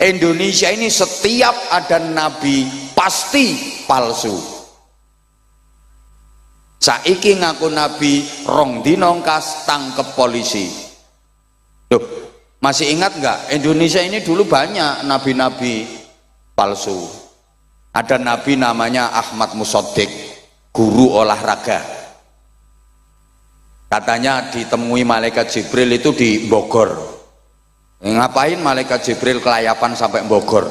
Indonesia ini setiap ada nabi pasti palsu. Saiki ngaku nabi, rong dino kas tangkep polisi. Duh, masih ingat nggak? Indonesia ini dulu banyak nabi-nabi palsu. Ada nabi namanya Ahmad Musaddiq, guru olahraga. Katanya ditemui malaikat Jibril itu di Bogor. Ngapain malaikat Jibril kelayapan sampai Bogor?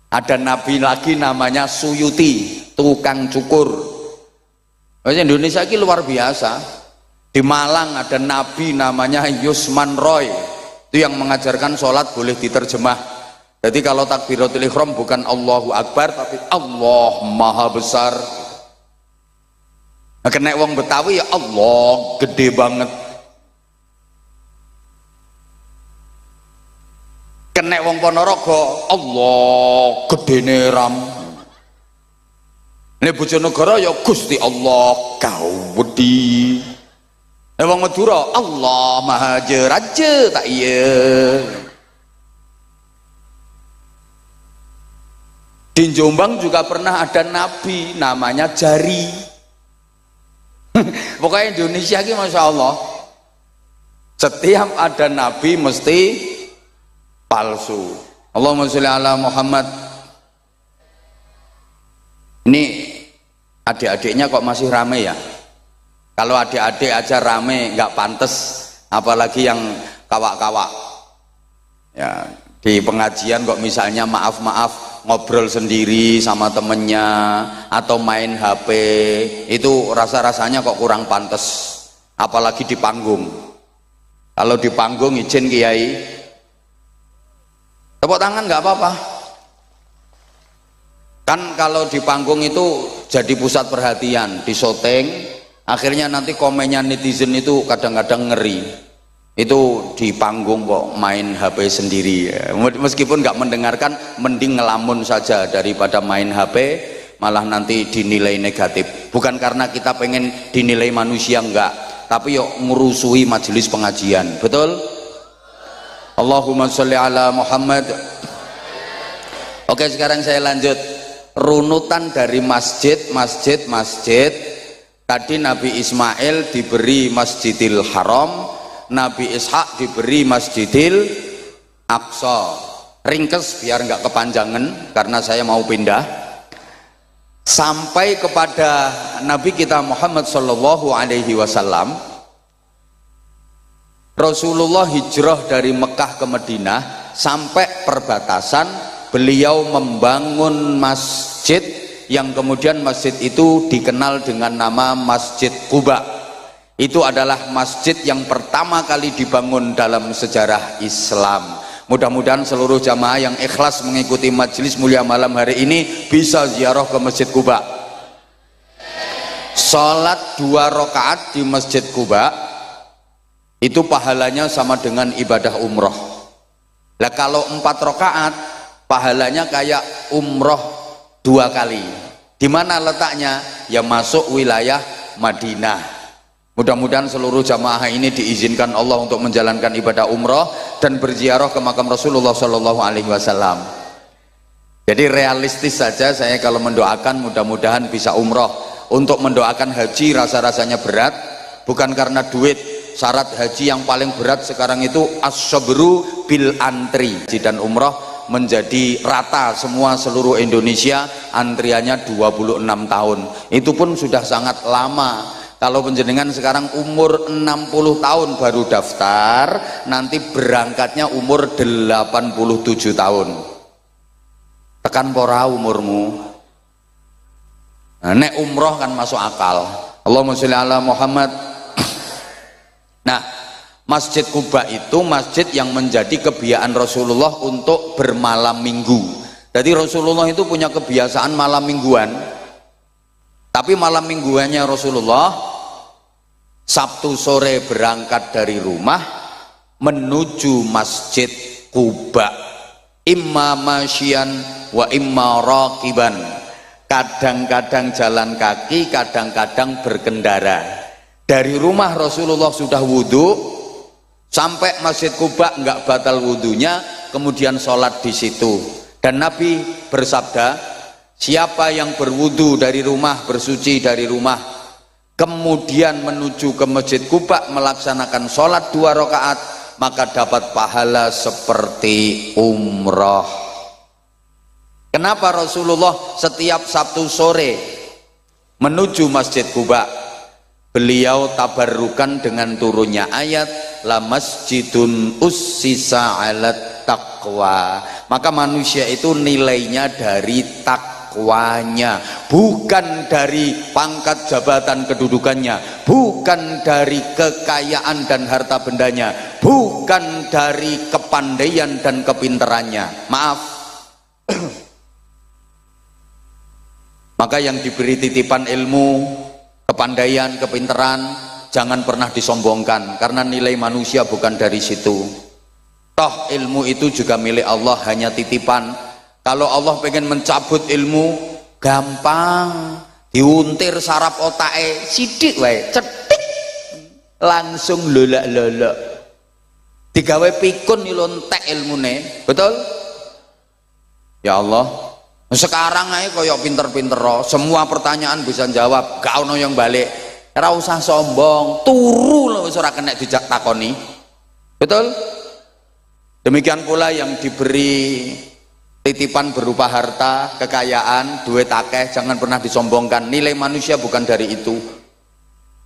Ada nabi lagi namanya Suyuti, tukang cukur. Indonesia ini luar biasa. Di Malang ada nabi namanya Yusman Roy, itu yang mengajarkan sholat boleh diterjemah. Jadi kalau takbiratul ihram bukan Allahu Akbar tapi Allah Maha Besar. Nah, kena wong Betawi ya Allah gede banget. Kena wong Ponorogo Allah gedene ram. Nek Bojonegoro ya Gusti Allah gawedi. Nek wong Madura Allah Maha Jeraja tak iya. Di Jombang juga pernah ada nabi namanya Jari. Pokoknya Indonesia ini Masya Allah, setiap ada nabi mesti palsu. Allahumma sholli ala Muhammad. Ini adik-adiknya kok masih rame ya? Kalau adik-adik aja rame nggak pantas, apalagi yang kawak-kawak ya. Di pengajian kok misalnya maaf-maaf ngobrol sendiri sama temennya atau main HP, itu rasa-rasanya kok kurang pantas, apalagi di panggung. Kalau di panggung izin Kiai tepuk tangan nggak apa-apa kan. Kalau di panggung itu jadi pusat perhatian, di syuting, akhirnya nanti komennya netizen itu kadang-kadang ngeri. Itu di panggung kok main HP sendiri ya. Meskipun nggak mendengarkan, mending ngelamun saja daripada main HP malah nanti dinilai negatif. Bukan karena kita pengen dinilai manusia, enggak, tapi yuk ngerusui majelis pengajian. Betul? Allahumma sholli ala Muhammad. Oke, sekarang saya lanjut runutan dari masjid. Tadi Nabi Ismail diberi Masjidil Haram, Nabi Ishak diberi Masjidil Aqsa. Ringkes biar nggak kepanjangan karena saya mau pindah sampai kepada Nabi kita Muhammad Shallallahu Alaihi Wasallam. Rasulullah hijrah dari Mekah ke Madinah, sampai perbatasan beliau membangun masjid yang kemudian masjid itu dikenal dengan nama Masjid Quba. Itu adalah masjid yang pertama kali dibangun dalam sejarah Islam. Mudah-mudahan seluruh jamaah yang ikhlas mengikuti majelis mulia malam hari ini bisa ziarah ke Masjid Quba. Salat 2 rakaat di Masjid Quba itu pahalanya sama dengan ibadah umroh. Lah kalau 4 rakaat pahalanya kayak umroh 2 kali. Di mana letaknya? Ya masuk wilayah Madinah. Mudah-mudahan seluruh jamaah ini diizinkan Allah untuk menjalankan ibadah umroh dan berziarah ke makam Rasulullah Shallallahu Alaihi Wasallam. Jadi realistis saja saya kalau mendoakan mudah-mudahan bisa umroh. Untuk mendoakan haji rasa-rasanya berat, bukan karena duit. Syarat haji yang paling berat sekarang itu as-sabru bil antri. Haji dan umroh menjadi rata semua seluruh Indonesia, antriannya 26 tahun. Itu pun sudah sangat lama. Kalau penjenengan sekarang umur 60 tahun baru daftar, nanti berangkatnya umur 87 tahun. Tekan pora umurmu. Nah, nek umroh kan masuk akal. Allahumma sholli ala Muhammad. Nah, Masjid Quba itu masjid yang menjadi kebiasaan Rasulullah untuk bermalam minggu. Jadi Rasulullah itu punya kebiasaan malam mingguan. Tapi malam mingguannya Rasulullah Sabtu sore berangkat dari rumah menuju Masjid Quba, imma masyian wa imma raqiban. Kadang-kadang jalan kaki, kadang-kadang berkendara. Dari rumah Rasulullah sudah wudhu, sampai Masjid Quba nggak batal wudhunya, kemudian sholat di situ. Dan Nabi bersabda, siapa yang berwudhu dari rumah, bersuci dari rumah, kemudian menuju ke Masjid Quba melaksanakan sholat 2 rakaat, maka dapat pahala seperti umroh. Kenapa Rasulullah setiap Sabtu sore menuju Masjid Quba? Beliau tabarrukan dengan turunnya ayat la masjidun ussisa 'alat taqwa. Maka manusia itu nilainya dari takwanya, bukan dari pangkat jabatan kedudukannya, bukan dari kekayaan dan harta bendanya, bukan dari kepandaian dan kepintarannya. Maaf. Maka yang diberi titipan ilmu, kepandaian, kepintaran, jangan pernah disombongkan, karena nilai manusia bukan dari situ. Toh ilmu itu juga milik Allah, hanya titipan. Kalau Allah pengen mencabut ilmu, gampang, diuntir saraf otake sidik wae, cetik langsung lolak-lolak, digawe pikun ilontek ilmune. Betul? Ya Allah, sekarang aja koyok pinter-pinter roh, semua pertanyaan bisa jawab, gak ono yang balik. Ora usah sombong, turu lho wis ora kena dijak takoni. Betul? Demikian pula yang diberi titipan berupa harta, kekayaan, duit akeh, jangan pernah disombongkan. Nilai manusia bukan dari itu.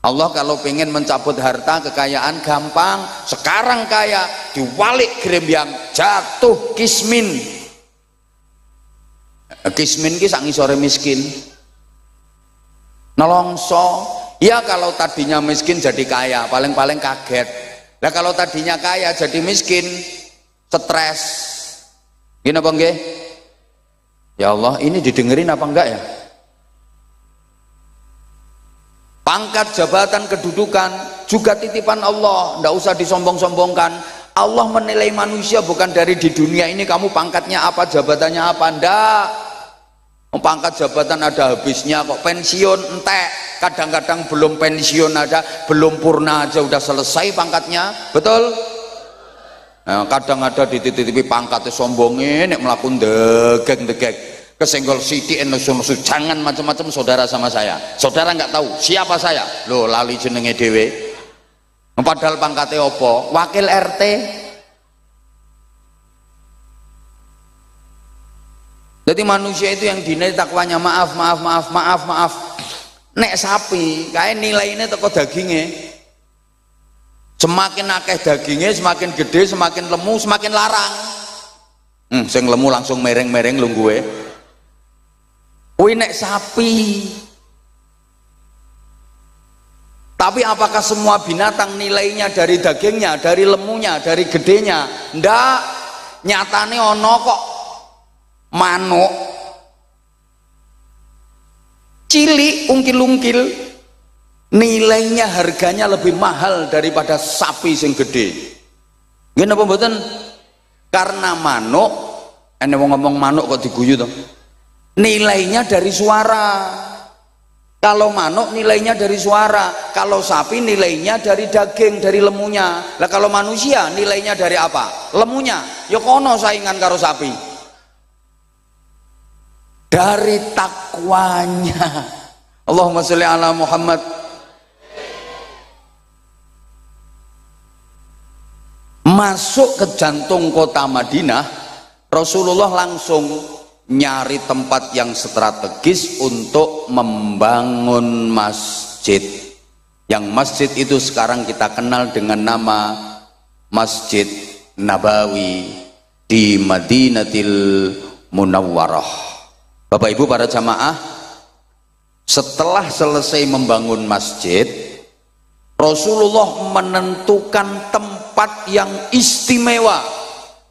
Allah kalau pengen mencabut harta, kekayaan gampang. Sekarang kaya, diwalik grembyang, jatuh kismin. Kismin ki sak ngisore miskin. Nelongso. Ya kalau tadinya miskin jadi kaya, paling-paling kaget. Nah kalau tadinya kaya jadi miskin, stres. Gini apa enggak? Ya Allah, ini didengerin apa enggak ya? Pangkat, jabatan, kedudukan juga titipan Allah, enggak usah disombong-sombongkan. Allah menilai manusia bukan dari di dunia ini kamu pangkatnya apa, jabatannya apa, enggak. Pangkat jabatan ada habisnya kok, pensiun entek, kadang-kadang belum pensiun ada, belum purna aja udah selesai pangkatnya. Betul? Nah, kadang ada dititipi pangkatnya sombongin, nek melakukan degek-degek, kesenggol siti nesu-nesu, jangan macam-macam saudara sama saya. Saudara nggak tahu siapa saya, loh lali jenenge dewe. Padahal pangkatnya opo, wakil RT. Jadi manusia itu yang dinilai takwanya, maaf. Nek sapi, kayak nilainya teko dagingnya. Semakin akeh dagingnya, semakin gede, semakin lemu, semakin larang. Sing lemu langsung mereng-mereng lu gue. Wih nek sapi. Tapi apakah semua binatang nilainya dari dagingnya, dari lemunya, dari gedenya? Ndak. Nyatane ono kok manuk cilik, ungkil-ungkil, nilainya harganya lebih mahal daripada sapi sing gede. Gini apa mboten? Karena manuk, ene wong ngomong manuk kok diguyu to. Nilainya dari suara. Kalau manuk nilainya dari suara, kalau sapi nilainya dari daging, dari lemunya. Lah kalau manusia nilainya dari apa? Lemunya. Ya kono saingan karo sapi. Dari takwanya. Allahumma sholli ala Muhammad. Masuk ke jantung kota Madinah, Rasulullah langsung nyari tempat yang strategis untuk membangun masjid. Yang masjid itu sekarang kita kenal dengan nama Masjid Nabawi di Madinatil Munawwarah. Bapak Ibu para jamaah, setelah selesai membangun masjid, Rasulullah menentukan tempat yang istimewa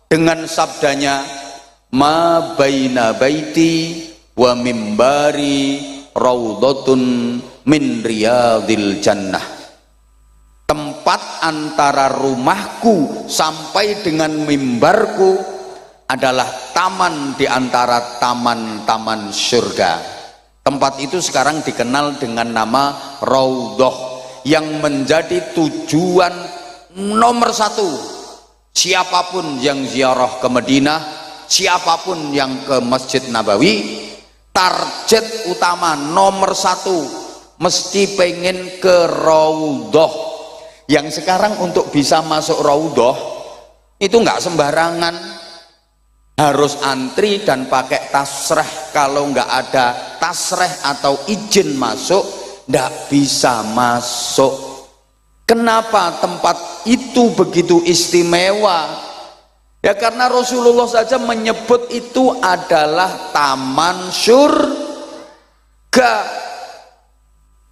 dengan sabdanya, ma baina baiti wa mimbari raudhatun min riyadil jannah. Tempat antara rumahku sampai dengan mimbarku adalah taman di antara taman-taman surga. Tempat itu sekarang dikenal dengan nama Raudhah, yang menjadi tujuan nomor satu, siapapun yang ziarah ke Madinah, siapapun yang ke Masjid Nabawi, target utama nomor satu mesti pengen ke Raudhah. Yang sekarang untuk bisa masuk Raudhah itu nggak sembarangan, harus antri dan pakai tasreh. Kalau nggak ada tasreh atau izin masuk, nggak bisa masuk. Kenapa tempat itu begitu istimewa? Ya karena Rasulullah saja menyebut itu adalah taman surga.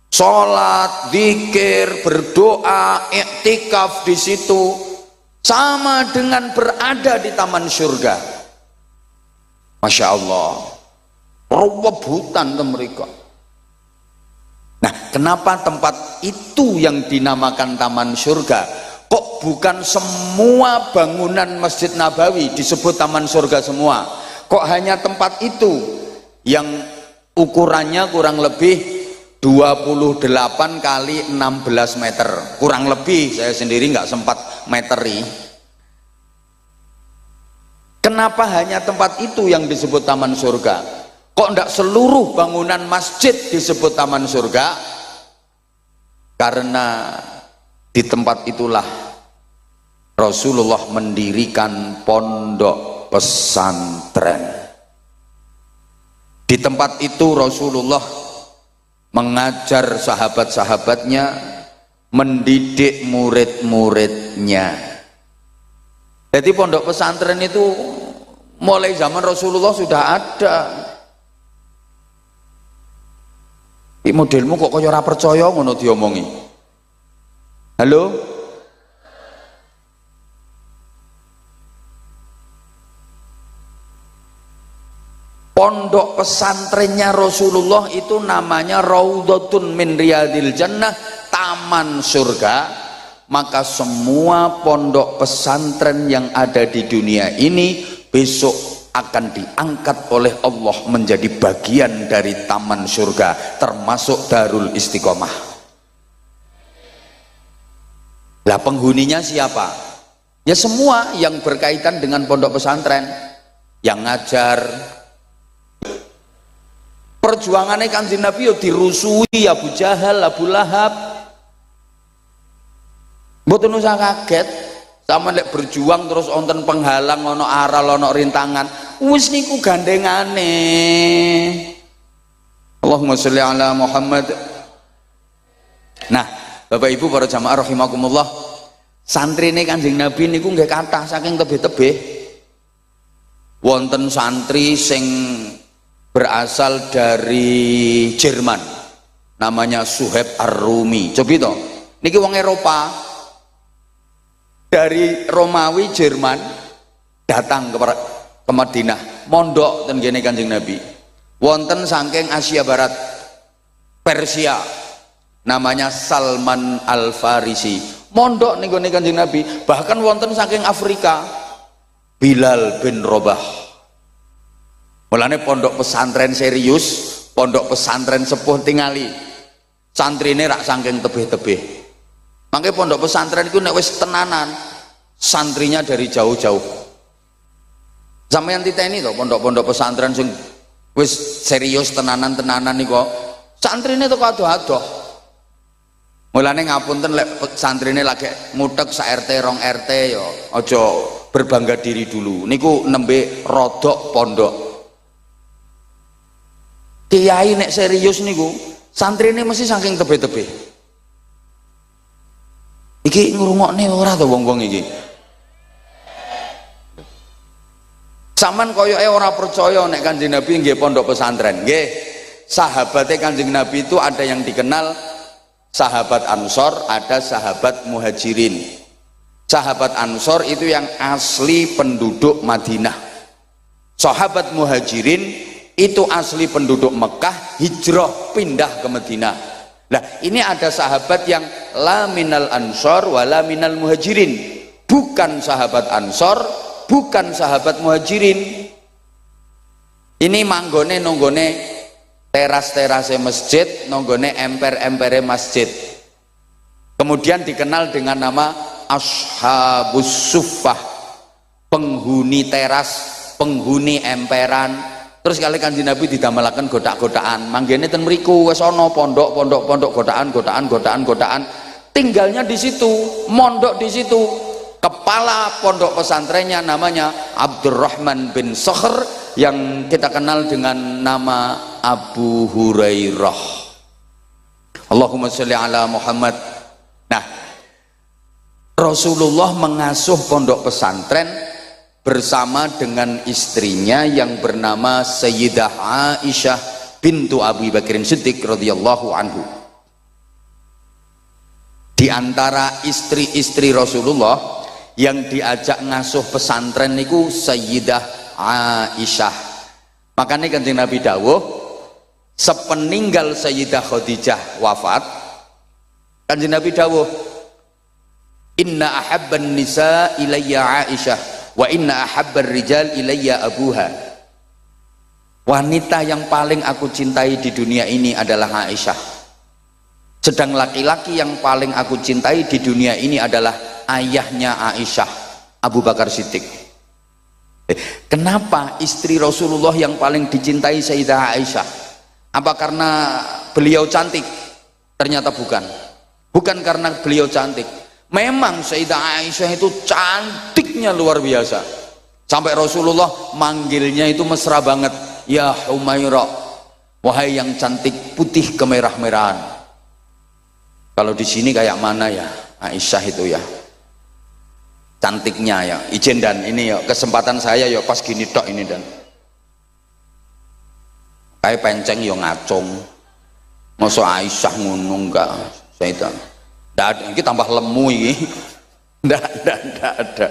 Sholat, zikir, berdoa, iktikaf di situ sama dengan berada di taman surga. Masya Allah, rebutan mereka. Nah, kenapa tempat itu yang dinamakan taman surga? Kok bukan semua bangunan Masjid Nabawi disebut taman surga semua? Kok hanya tempat itu yang ukurannya kurang lebih 28 kali 16 meter, kurang lebih, saya sendiri nggak sempat meteri. Kenapa hanya tempat itu yang disebut taman surga? Kok tidak seluruh bangunan masjid disebut taman surga? Karena di tempat itulah Rasulullah mendirikan pondok pesantren. Di tempat itu Rasulullah mengajar sahabat-sahabatnya, mendidik murid-muridnya. Jadi pondok pesantren itu mulai zaman Rasulullah sudah ada. Modelmu kok kaya ora percaya ngono diomongi. Halo? Pondok pesantrennya Rasulullah itu namanya Raudhatun min Riyadil Jannah, taman surga. Maka semua pondok pesantren yang ada di dunia ini besok akan diangkat oleh Allah menjadi bagian dari taman surga, termasuk Darul Istiqomah. Lah penghuninya siapa? Ya semua yang berkaitan dengan pondok pesantren, yang ngajar. Perjuangannya Kanjeng Nabi yo dirusui Abu Jahal, Abu Lahab. Mboten usah kaget, sama lek berjuang terus wonten penghalang, ono aral, ono rintangan, wis niku gandengane. Allahumma sholli ala Muhammad. Nah, Bapak Ibu para jamaah rahimakumullah, santrine Kanjeng Nabi niku nggih kathah saking tebih-tebih. Wonten santri sing berasal dari Jerman, namanya Suhaib Ar-Rumi. Coba to, niki wong Eropa, dari Romawi Jerman datang ke Madinah, mondok ten kene Kanjeng Nabi. Wonten saking Asia Barat, Persia, namanya Salman Al-Farisi, mondok ning kene Kanjeng Nabi. Bahkan wonten saking Afrika, Bilal bin Rabah. Mulane pondok pesantren serius, pondok pesantren sepuh tingali, santrine rak saking tebih-tebih. Makanya pondok pesantren itu nek wis tenanan, santrinya dari jauh-jauh. Sampeyan titeni to pondok-pondok pesantren sing wis serius tenanan-tenanan niku, santrine to adoh-adoh. Mulane ngapunten lek santrine lagi ngutek sak RT rong RT ya aja berbangga diri dulu. Niku nembe rodok pondok. Kiai nek serius niku, santrine mesti saking tebih-tebih. Iki ngrungokne ora to wong-wong iki. Saman koyoke ora percaya nek Kanjeng Nabi nggih pondok pesantren. Nggih. Sahabatnya Kanjeng Nabi itu ada yang dikenal sahabat Ansor, ada sahabat Muhajirin. Sahabat Ansor itu yang asli penduduk Madinah. Sahabat Muhajirin itu asli penduduk Mekah, hijrah pindah ke Madinah. Nah, ini ada sahabat yang la minal ansor wa la minal muhajirin, bukan sahabat Ansor, bukan sahabat Muhajirin. Ini manggone nonggone teras-terase masjid, nonggone emper-empere masjid. Kemudian dikenal dengan nama ashabus suffah, penghuni teras, penghuni emperan. Terus kali Kanjeng Nabi didamelaken godak-godakan, manggene ten mriku wis ana pondok godakan, tinggalnya di situ, mondok di situ. Kepala pondok pesantrennya namanya Abdurrahman bin Sakhr yang kita kenal dengan nama Abu Hurairah. Allahumma sholli ala Muhammad. Nah, Rasulullah mengasuh pondok pesantren bersama dengan istrinya yang bernama Sayyidah Aisyah bintu Abi Bakrin Siddiq radhiyallahu anhu. Di antara istri-istri Rasulullah yang diajak ngasuh pesantren niku Sayyidah Aisyah. Makanya Kanjeng Nabi dawuh, sepeninggal Sayyidah Khadijah wafat, Kanjeng Nabi dawuh, inna ahabban nisa ilayya Aisyah wa inna ahabbar rijal ilayya abuha. Wanita yang paling aku cintai di dunia ini adalah Aisyah, sedang laki-laki yang paling aku cintai di dunia ini adalah ayahnya Aisyah, Abu Bakar Siddiq. Kenapa istri Rasulullah yang paling dicintai Sayyidah Aisyah? Apa karena beliau cantik? Ternyata bukan. Bukan karena beliau cantik. Memang Sayyidah Aisyah itu cantiknya luar biasa, sampai Rasulullah manggilnya itu mesra banget, ya Humaira, wahai yang cantik putih kemerah-merahan. Kalau di sini kayak mana ya Aisyah itu ya cantiknya ya. Ijen dan ini ya kesempatan saya ya pas gini tok ini dan kayak penceng ya ngacung, masa Aisyah ngono enggak Sayyidah. Nggak ada, ini tambah lemu ini. Nggak ada.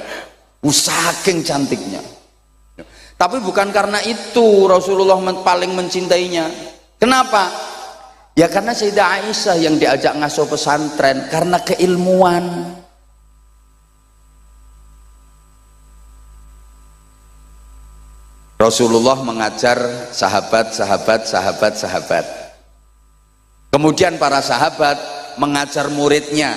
Saking cantiknya. Tapi bukan karena itu Rasulullah paling mencintainya. Kenapa? Ya karena Sayyidah Aisyah yang diajak ngasuh pesantren karena keilmuan. Rasulullah mengajar sahabat. Kemudian para sahabat mengajar muridnya,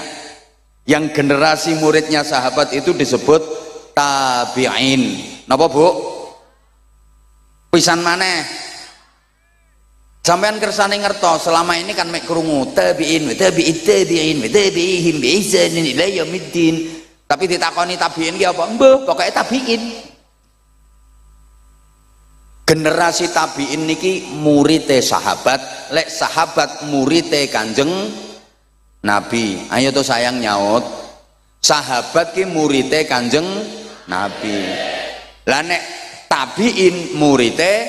yang generasi muridnya sahabat itu disebut tabi'in. Napa Bu? Pisan maneh sampean kersane ngertos selama ini kan mek krungu tabi'in bi ihsanin ila yaumiddin, tapi ditakoni tabi'in ki apa? Mbah, pokoke tabi'in. Generasi tabi'in niki murite sahabat, lek sahabat murite Kanjeng Nabi. Ayo tuh sayang nyaut, sahabat ki murite Kanjeng Nabi. Lah nek tabiin murite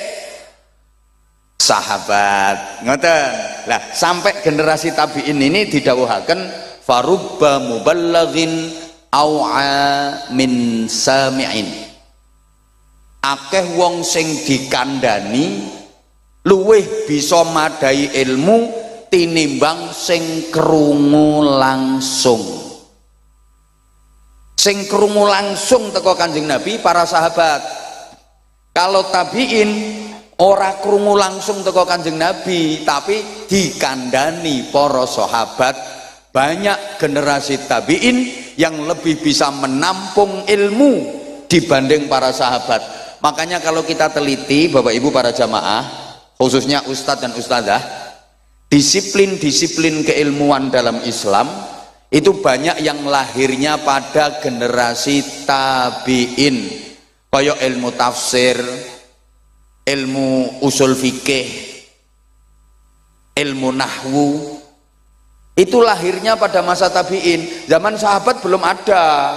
sahabat, ngoten. Lah sampai generasi tabiin ini didhawuhaken farubba muballighin au'a min sami'in. Akeh wong sing dikandani luwih bisa madai ilmu tinimbang sing krungu langsung. Sing krungu langsung teko Kanjeng Nabi para sahabat. Kalau tabiin ora krungu langsung teko Kanjeng Nabi, tapi dikandani para sahabat. Banyak generasi tabiin yang lebih bisa menampung ilmu dibanding para sahabat. Makanya kalau kita teliti Bapak Ibu para jamaah, khususnya ustadz dan ustadzah, disiplin-disiplin keilmuan dalam Islam itu banyak yang lahirnya pada generasi tabi'in, kayak ilmu tafsir, ilmu usul fikih, ilmu nahwu, itu lahirnya pada masa tabi'in. Zaman sahabat belum ada.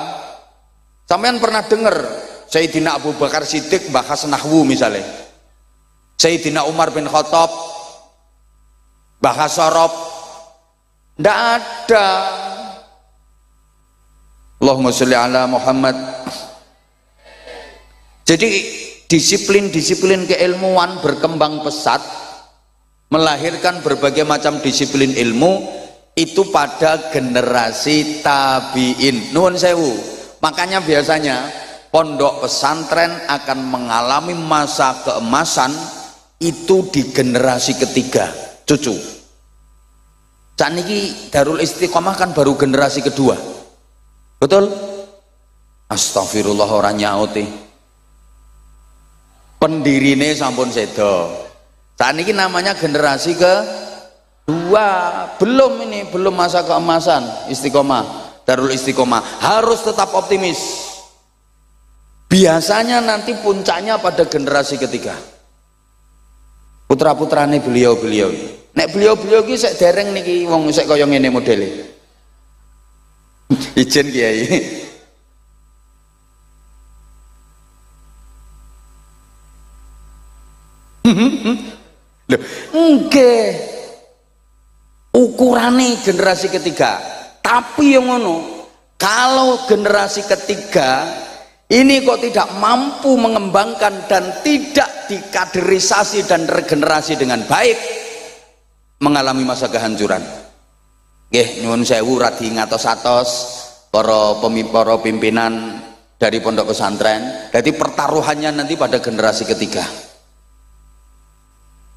Sampean pernah dengar Sayyidina Abu Bakar Siddiq bahas nahwu misalnya, Sayyidina Umar bin Khattab bahas sorob? Tidak ada. Allahumma sholli ala Muhammad. Jadi disiplin-disiplin keilmuan berkembang pesat, melahirkan berbagai macam disiplin ilmu itu pada generasi tabi'in. Nuwun sewu. Makanya biasanya pondok pesantren akan mengalami masa keemasan itu di generasi ketiga, cucu. Saat ini Darul Istiqomah kan baru generasi kedua. Betul? Astagfirullah, orang nyauti. Pendirine sampun sedo. Saat ini namanya generasi kedua. Belum masa keemasan. Istiqomah, Darul Istiqomah. Harus tetap optimis. Biasanya nanti puncaknya pada generasi ketiga. Putra-putrane beliau-beliau. Nek beliau-beliau ki sek dereng niki wong sek kaya ngene modele. Ijen Kiai. Loh, nggih. Ukurane generasi ketiga. Tapi yang ngono, kalau generasi ketiga ini kok tidak mampu mengembangkan dan tidak dikaderisasi dan regenerasi dengan baik, mengalami masa kehancuran. Nggih, nyuwun sewu radi ngatos-atos para pimpinan dari pondok pesantren. Jadi pertaruhannya nanti pada generasi ketiga.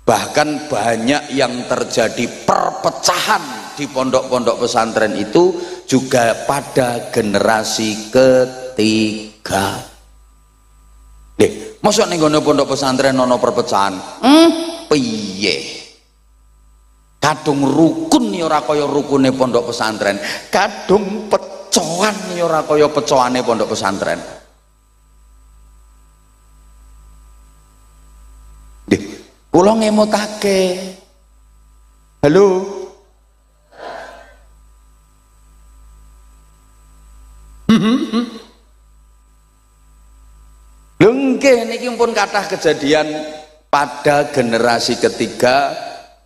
Bahkan banyak yang terjadi perpecahan di pondok-pondok pesantren itu juga pada generasi ketiga. Deh, masuk nih pondok pesantren ono perpecahan. Piye? Kadung rukun nih ora kaya rukune pondok pesantren. Kadung pecohan nih ora kaya pecohane pondok pesantren. Kula ngemotake. Halo. Lho nggih niki pun kathah kejadian pada generasi ketiga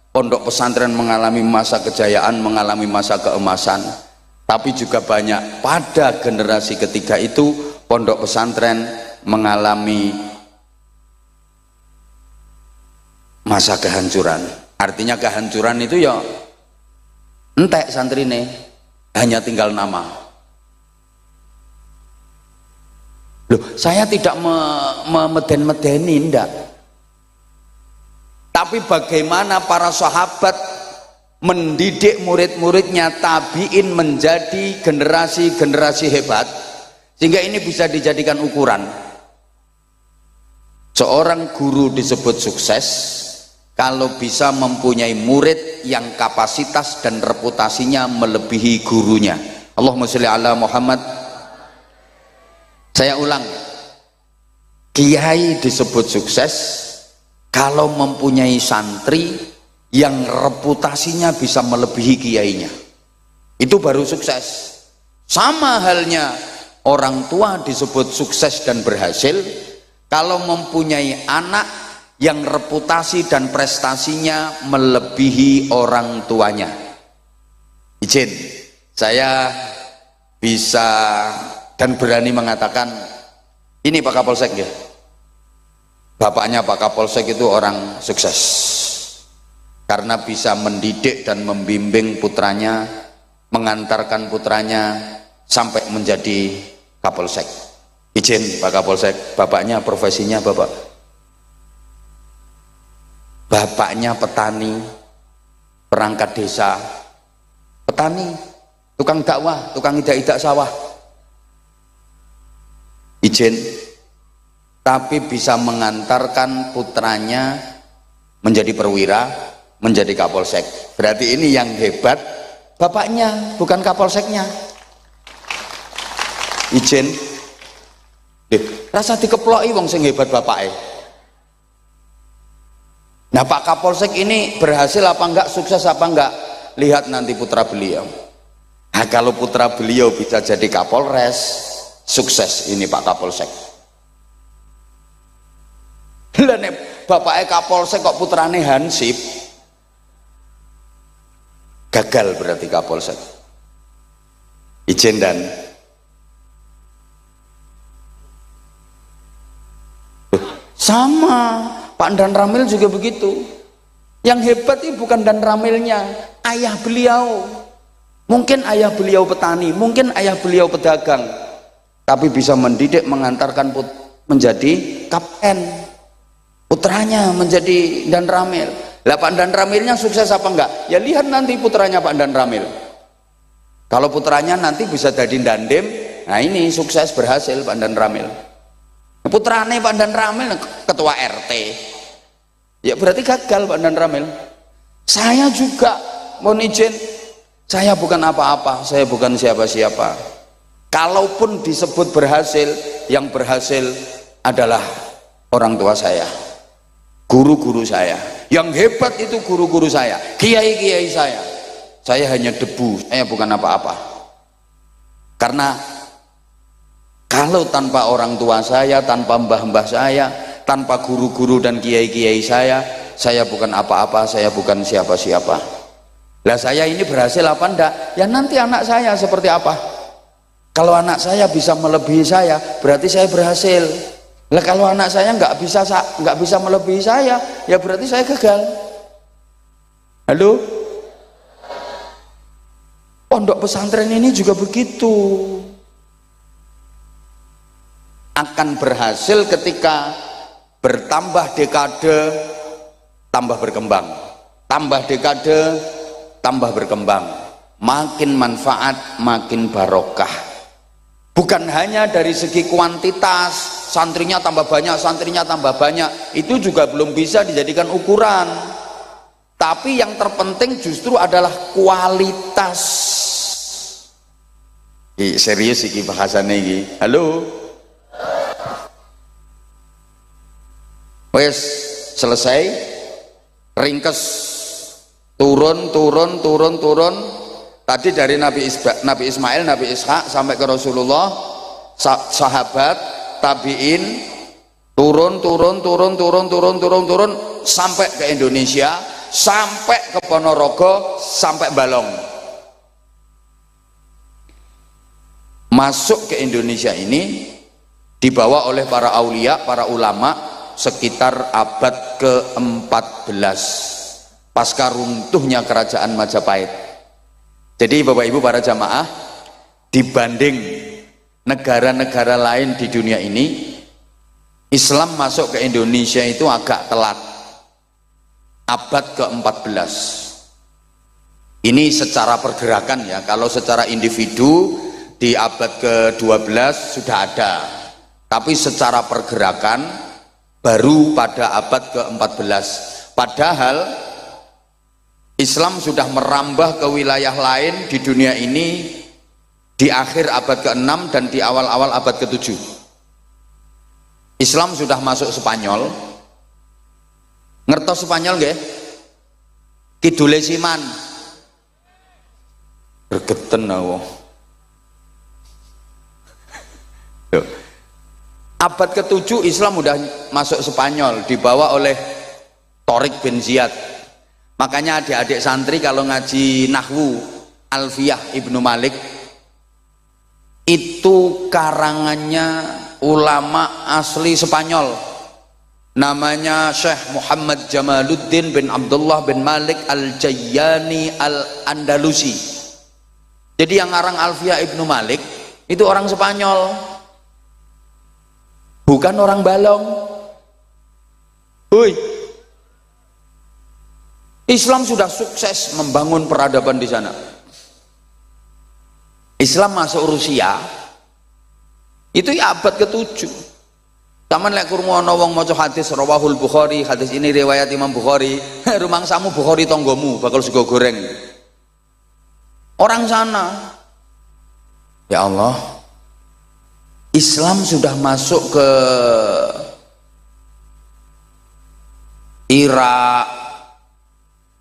pondok pesantren mengalami masa kejayaan, mengalami masa keemasan. Tapi juga banyak pada generasi ketiga itu pondok pesantren mengalami masa kehancuran. Artinya kehancuran itu ya entek santrine, hanya tinggal nama. Loh, saya tidak memeden-medeni, enggak. Tapi bagaimana para sahabat mendidik murid-muridnya tabi'in menjadi generasi-generasi hebat, sehingga ini bisa dijadikan ukuran. Seorang guru disebut sukses kalau bisa mempunyai murid yang kapasitas dan reputasinya melebihi gurunya. Allahumma sholli ala Muhammad. Saya ulang, kiai disebut sukses kalau mempunyai santri yang reputasinya bisa melebihi kiainya. Itu baru sukses. Sama halnya orang tua disebut sukses dan berhasil kalau mempunyai anak yang reputasi dan prestasinya melebihi orang tuanya. Izin, saya bisa dan berani mengatakan ini Pak Kapolsek ya. Bapaknya Pak Kapolsek itu orang sukses karena bisa mendidik dan membimbing putranya, mengantarkan putranya sampai menjadi Kapolsek. Izin Pak Kapolsek, bapaknya profesinya bapaknya petani, perangkat desa, petani, tukang dakwah, tukang idak-idak sawah. Izin, tapi bisa mengantarkan putranya menjadi perwira, menjadi Kapolsek. Berarti ini yang hebat bapaknya, bukan Kapolseknya. Izin, rasa dikeploki wong sing hebat bapaknya. Nah Pak Kapolsek ini berhasil apa enggak, sukses apa enggak, lihat nanti putra beliau. Nah kalau putra beliau bisa jadi Kapolres, sukses ini Pak Kapolsek. Lah nek bapaknya Kapolsek kok putrane Hansip, gagal berarti Kapolsek. Izin dan sama Pak Dan Ramil juga begitu. Yang hebat itu bukan Dan Ramilnya, ayah beliau. Mungkin ayah beliau petani, mungkin ayah beliau pedagang, tapi bisa mendidik, mengantarkan menjadi kapten. Putranya menjadi Dan Ramil. Lah Pak Dan Ramilnya sukses apa enggak? Ya lihat nanti putranya Pak Dan Ramil. Kalau putranya nanti bisa jadi dandim, Nah ini sukses berhasil Pak Dan Ramil. Putrane Pak Dan Ramil ketua RT. Ya berarti gagal Pak Dan Ramil. Saya juga mohon izin, saya bukan apa-apa, saya bukan siapa-siapa. Kalaupun disebut berhasil, yang berhasil adalah orang tua saya, guru-guru saya. Yang hebat itu guru-guru saya, kiai-kiai saya. Saya hanya debu, saya bukan apa-apa. Karena kalau tanpa orang tua saya, tanpa mbah-mbah saya, tanpa guru-guru dan kiai-kiai saya bukan apa-apa, saya bukan siapa-siapa. Lah saya ini berhasil apa enggak? Ya nanti anak saya seperti apa? Kalau anak saya bisa melebihi saya, berarti saya berhasil. Lah kalau anak saya nggak bisa melebihi saya, ya berarti saya gagal. Halo? Pondok pesantren ini juga begitu. Akan berhasil ketika bertambah dekade tambah berkembang, tambah dekade tambah berkembang, makin manfaat makin barokah. Bukan hanya dari segi kuantitas, santrinya tambah banyak, itu juga belum bisa dijadikan ukuran. Tapi yang terpenting justru adalah kualitas. Serius iki bahasane iki. Halo. Wes selesai, ringkes, turun. Tadi dari Nabi Ismail, Nabi Ishak sampai ke Rasulullah, sahabat, tabiin, turun sampai ke Indonesia, sampai ke Ponorogo, sampai Balong. Masuk ke Indonesia ini dibawa oleh para aulia, para ulama sekitar abad ke-14 pasca runtuhnya kerajaan Majapahit. Jadi Bapak Ibu para jamaah, dibanding negara-negara lain di dunia ini, Islam masuk ke Indonesia itu agak telat, abad ke-14. Ini secara pergerakan ya, kalau secara individu di abad ke-12 sudah ada, tapi secara pergerakan baru pada abad ke-14. Padahal Islam sudah merambah ke wilayah lain di dunia ini di akhir abad ke-6 dan di awal-awal abad ke-7. Islam sudah masuk Spanyol. Ngertos Spanyol nggih? Kidule Siman. Gregeten aku. Abad ke-7 Islam sudah masuk Spanyol, dibawa oleh Torik bin Ziyad. Makanya adik-adik santri kalau ngaji Nahwu Alfiyah Ibnu Malik itu karangannya ulama asli Spanyol, namanya Syekh Muhammad Jamaluddin bin Abdullah bin Malik Al-Jayyani Al-Andalusi. Jadi yang ngarang Alfiyah Ibnu Malik itu orang Spanyol, bukan orang Balong. Hui, Islam sudah sukses membangun peradaban di sana. Islam masuk Rusia itu ya abad ke-7. Taman lek krungu ana wong maca hadis rawahul Bukhari, hadis ini riwayat Imam Bukhari, rumangsamu Bukhari tonggomu bakal sego goreng. Orang sana, ya Allah, Islam sudah masuk ke Irak,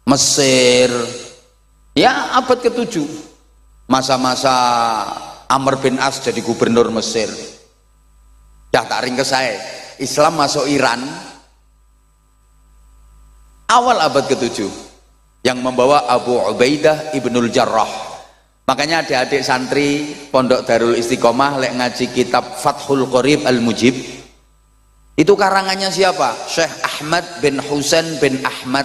Mesir, ya abad ke-7, masa-masa Amr bin As jadi gubernur Mesir. Dah tak ringkes saya, Islam masuk Iran awal abad ke-7 yang membawa Abu Ubaidah Ibnul Jarrah. Makanya adik-adik santri Pondok Darul Istiqomah lek ngaji kitab Fathul Qorib Al-Mujib, itu karangannya siapa? Syekh Ahmad bin Husain bin Ahmad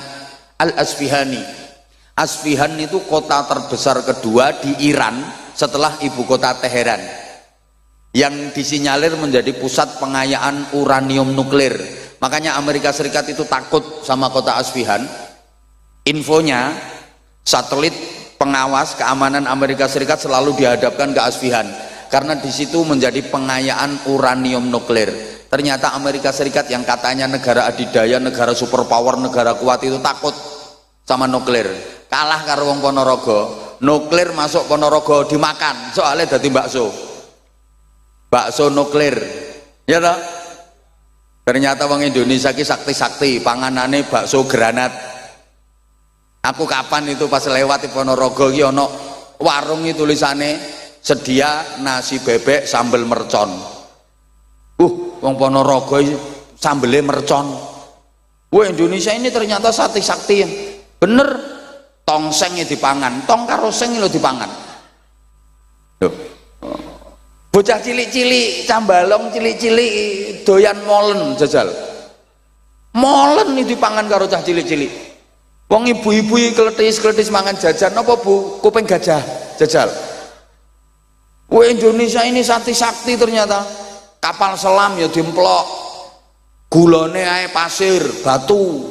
Al-Asfihani. Asfihan itu kota terbesar kedua di Iran setelah ibu kota Teheran, yang disinyalir menjadi pusat pengayaan uranium nuklir. Makanya Amerika Serikat itu takut sama kota Asfihan. Infonya, satelit pengawas keamanan Amerika Serikat selalu dihadapkan ke Asfihan. karena di situ menjadi pengayaan uranium nuklir. Ternyata Amerika Serikat yang katanya negara adidaya, negara superpower, negara kuat itu takut sama nuklir, kalah karo wong Ponorogo. Nuklir masuk Ponorogo dimakan, soalnya dadi bakso nuklir, ya toh. Ternyata wong Indonesia ki sakti-sakti, panganane bakso granat. Aku kapan itu pas lewat di Ponorogo ki ono warung itu tulisane sedia nasi bebek sambal mercon. Wong Ponorogo sambelnya mercon. Wah, Indonesia ini ternyata sakti-sakti. Bener, tongsengnya dipangan, tong karo seng lo dipangan. Loh. Bocah cilik-cilik, cambalong cilik-cilik doyan molen jajal. Molen ini dipangan karo cah cilik-cilik. Wong ibu-ibu kletis-kletis mangan jajan apa Bu? Kuping gajah jajal. Wah, Indonesia ini sakti-sakti ternyata. Kapal selam ya dimplok. Gulane ae pasir, batu.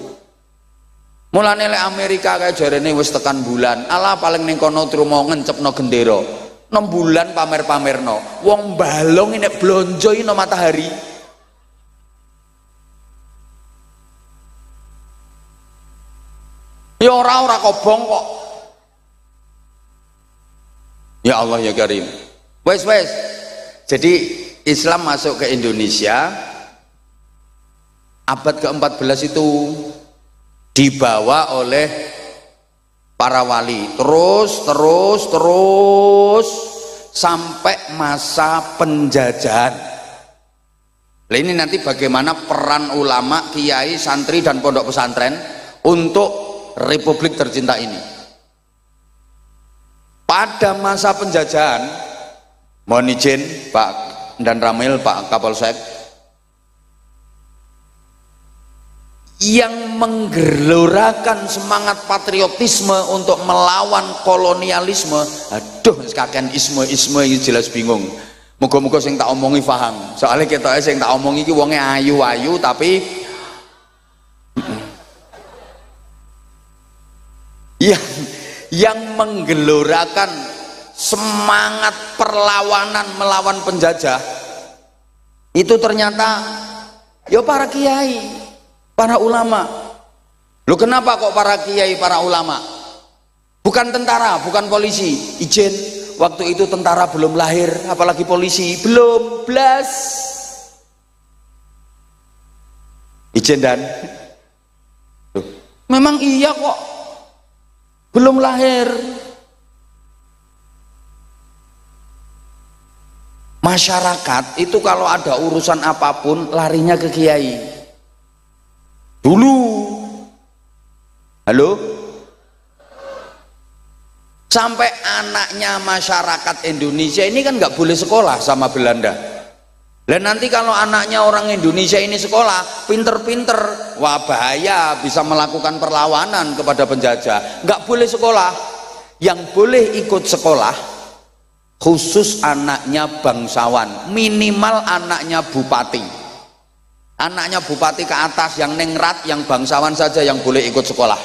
Mulane lek Amerika kae jarene wis tekan bulan, ala paling ning kono trimo ngencepno gendera. 6 bulan pamer-pamerno. Wong balong nek blonjo ino matahari. Ya ora kobong kok. Ya Allah ya Karim. Wes. Jadi Islam masuk ke Indonesia abad ke-14 itu dibawa oleh para wali terus sampai masa penjajahan. Nah, ini nanti bagaimana peran ulama, kiai, santri dan pondok pesantren untuk Republik tercinta ini. Pada masa penjajahan, mohon izin Pak dan Ramil, Pak Kapolsek, yang menggelorakan semangat patriotisme untuk melawan kolonialisme. Aduh, kakek isme ini jelas bingung. Muga-muga sing tak omongi paham. Soalnya kita sing tak omongi iki wonge ayu-ayu tapi yang menggelorakan semangat perlawanan melawan penjajah itu ternyata ya para kiai, para ulama. Loh, kenapa kok para kiai, para ulama? Bukan tentara, bukan polisi. Ijen, waktu itu tentara belum lahir, apalagi polisi belum blas. Ijen dan loh, memang iya kok, belum lahir. Masyarakat itu kalau ada urusan apapun larinya ke kiai. Dulu, halo, sampai anaknya masyarakat Indonesia ini kan nggak boleh sekolah sama Belanda. Dan nanti kalau anaknya orang Indonesia ini sekolah, pinter-pinter, wah bahaya, bisa melakukan perlawanan kepada penjajah. Nggak boleh sekolah. Yang boleh ikut sekolah khusus anaknya bangsawan, minimal anaknya bupati. Anaknya bupati ke atas yang ningrat, yang bangsawan saja yang boleh ikut sekolah.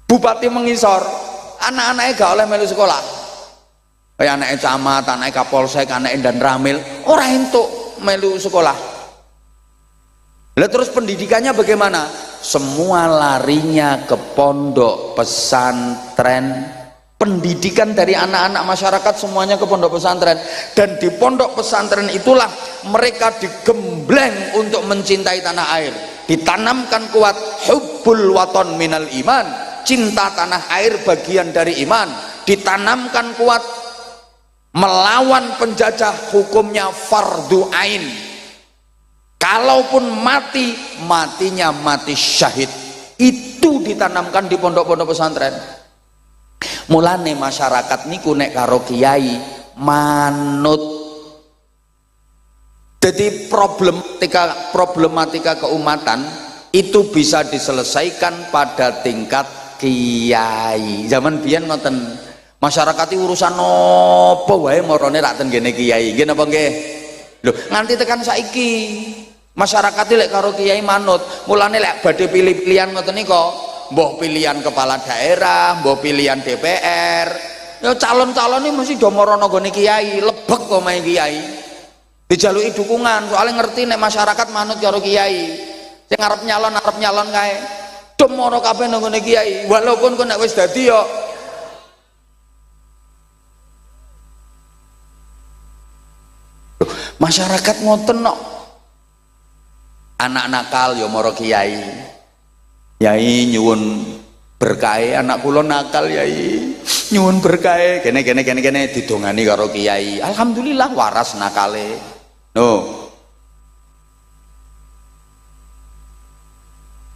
Bupati mengisor, anak-anaknya gak oleh melu sekolah. Kayak anaknya camat, anaknya kapolsek, anaknya dan ramil, orang entuk melu sekolah. Lah terus pendidikannya bagaimana? Semua larinya ke pondok pesantren. Pendidikan dari anak-anak masyarakat semuanya ke pondok pesantren, dan di pondok pesantren itulah mereka digembleng untuk mencintai tanah air, ditanamkan kuat hubbul waton minal iman, cinta tanah air bagian dari iman, ditanamkan kuat melawan penjajah hukumnya fardu ain, kalaupun mati, matinya mati syahid. Itu ditanamkan di pondok-pondok pesantren. Mulane masyarakat niku nek karo kiai manut. Jadi problematika keumatan itu bisa diselesaikan pada tingkat kiai. Zaman biyen ngoten, masyarakat itu urusan opo wae marane rak ten ngene kiai. Nggih napa nggih? Lho, nganti tekan saiki masyarakat lek karo kiai manut. Mulane lek badhe pilih-pilihan ngoten nika, mbah pilihan kepala daerah, mbah pilihan DPR, Ya calon-calon ini mesti do marono gone kiai, lebek kok main kiai. Dijaluki dukungan, soalnya ngerti nek masyarakat manut karo kiai. Sing arep nyalon kae. Do moro kabeh nang gone kiai, walaupun kok nek wis dadi ya masyarakat ngoten kok. Anak nakal ya moro kiai. Yai nyuwun berkah, anak kula nakal yai. Nyuwun berkah, kene didongani karo kiai. Alhamdulillah waras nakale. No.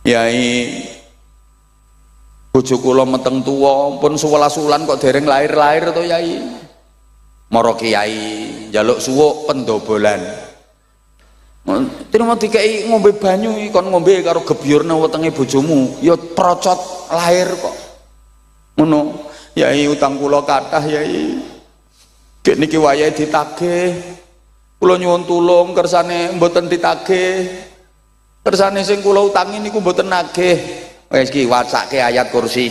Yai bojo kula meteng tuwa, pun 11 wulan kok dereng lahir-lahir to yai. Moro kiai njaluk suwuk pendobolan. Terima dikai ngombe banyu kon ngombe karo gebyurne wetenge bojomu ya procot lahir kok ngono. Yai utang kula kathah yai, dek niki wayahe ditagih, kula nyuwun tulung kersane mboten ditagih, kersane sing kula utangi niku mboten nagih. Wis iki wacake ayat kursi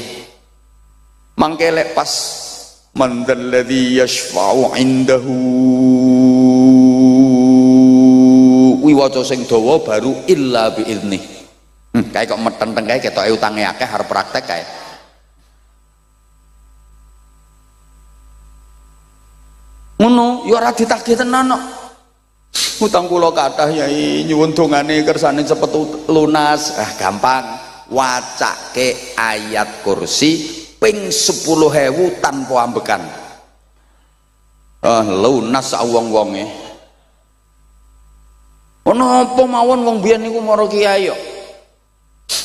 mangke lek pas mandalladzi yashfa'u indahu wiwaca sing dawa baru illa biidznih. Kae kok metenteng kae ketoke utange akeh arep praktek kae. Ngono ya ora ditagih tenan kok. Utang kula kathah yai, nyuwun dongane kersane cepet lunas. Gampang, wacake ayat kursi ping 10.000 tanpa ambekan. Lunas wong-wonge. Ono apa mawon wong biyen niku mara kiai kok.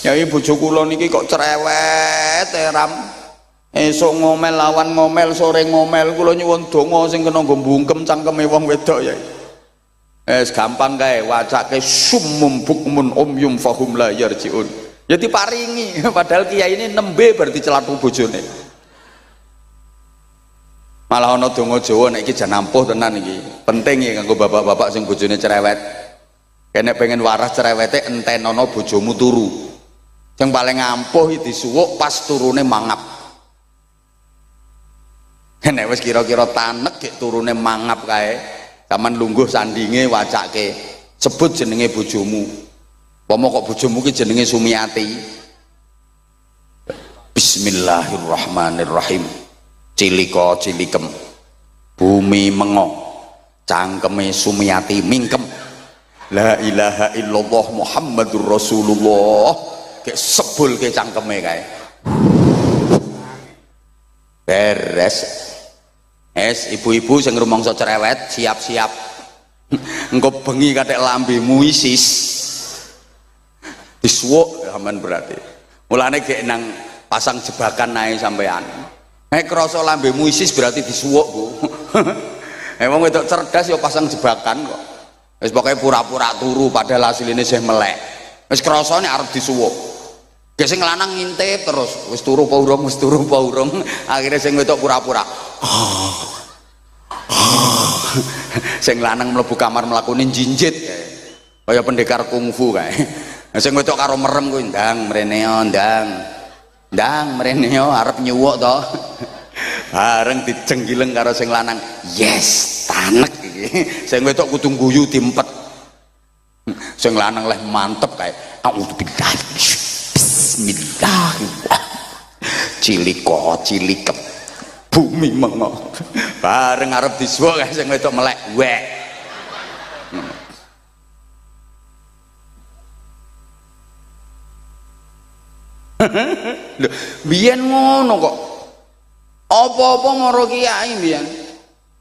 Yai bojo kula niki kok cerewet ram. Esuk ngomel lawan ngomel, sore ngomel, kula nyuwun donga sing kena nggo mbungkem cangkeme wong wedok yai. Gampang kae wacake summum bukmun umyum fahum la yarjiun. Ya diparingi padahal kiai ini nembe berarti celatu bojone. Malah ana donga Jawa nek iki jan ampuh tenan iki. Penting ya kanggo bapak-bapak sing bojone cerewet. Kene pengen waras cerewete entenono bojomu turu. Yang paling ampuh disuwuk pas turune mangap. Nek wis kira-kira tanek gek turune mangap kae, sampean lungguh sandinge wacake sebut jenenge bojomu. Pomo kok bojomu ki jenenge Sumiati. Bismillahirrahmanirrahim. Cilika cilikem. Bumi mengo. Cangkeme Sumiati mingkem. La ilaha illallah Muhammadur Rasulullah. Kayak sebul ke cangkeme kae. Beres. Ibu-ibu sing rumangsa cerewet siap-siap. Engko bengi kathek lambemu isis. Disuwuk sampean berarti. Mulane gek nang pasang jebakan nae sampean. Nek krasa lambemu isis berarti disuwuk, Bu. Wong wedok cerdas ya pasang jebakan kok. Wis pokoke pura-pura turu padahal asline isih melek. Wis krasa nek arep disuwuk. Ge sing lanang ngintip terus, wis turu apa urung, wis turu apa urung. Akhire sing wedok pura-pura. Sing lanang mlebu kamar mlakune jinjit kae. Kaya pendekar kungfu kae. Sing wedok karo merem kuwi ndang mrene yo ndang. Ndang mrene yo arep nyuwuk to. Bareng dijenggileng karo sing lanang. Yes, tanek iki. Sing wedok kudu guyu diempet. Sing lanang leh mantep kae. Auzubillah. Bismillah. Cilika cilikep. Bumi mengo. Bareng arep disuwuk kae sing wedok melek. Wek. Lho, biyen ngono kok. Apa-apa maro kiai biyen.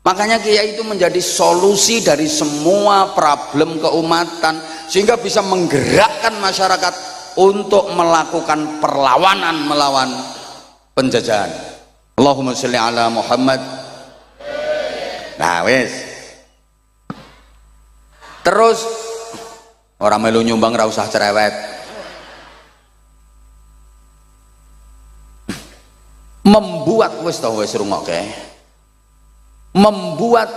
Makanya kiai itu menjadi solusi dari semua problem keumatan sehingga bisa menggerakkan masyarakat untuk melakukan perlawanan melawan penjajahan. Allahumma sholli ala Muhammad. Nah wis. Terus orang melu nyumbang ra usah cerewet. Membuat wis tau wis rungokke. Membuat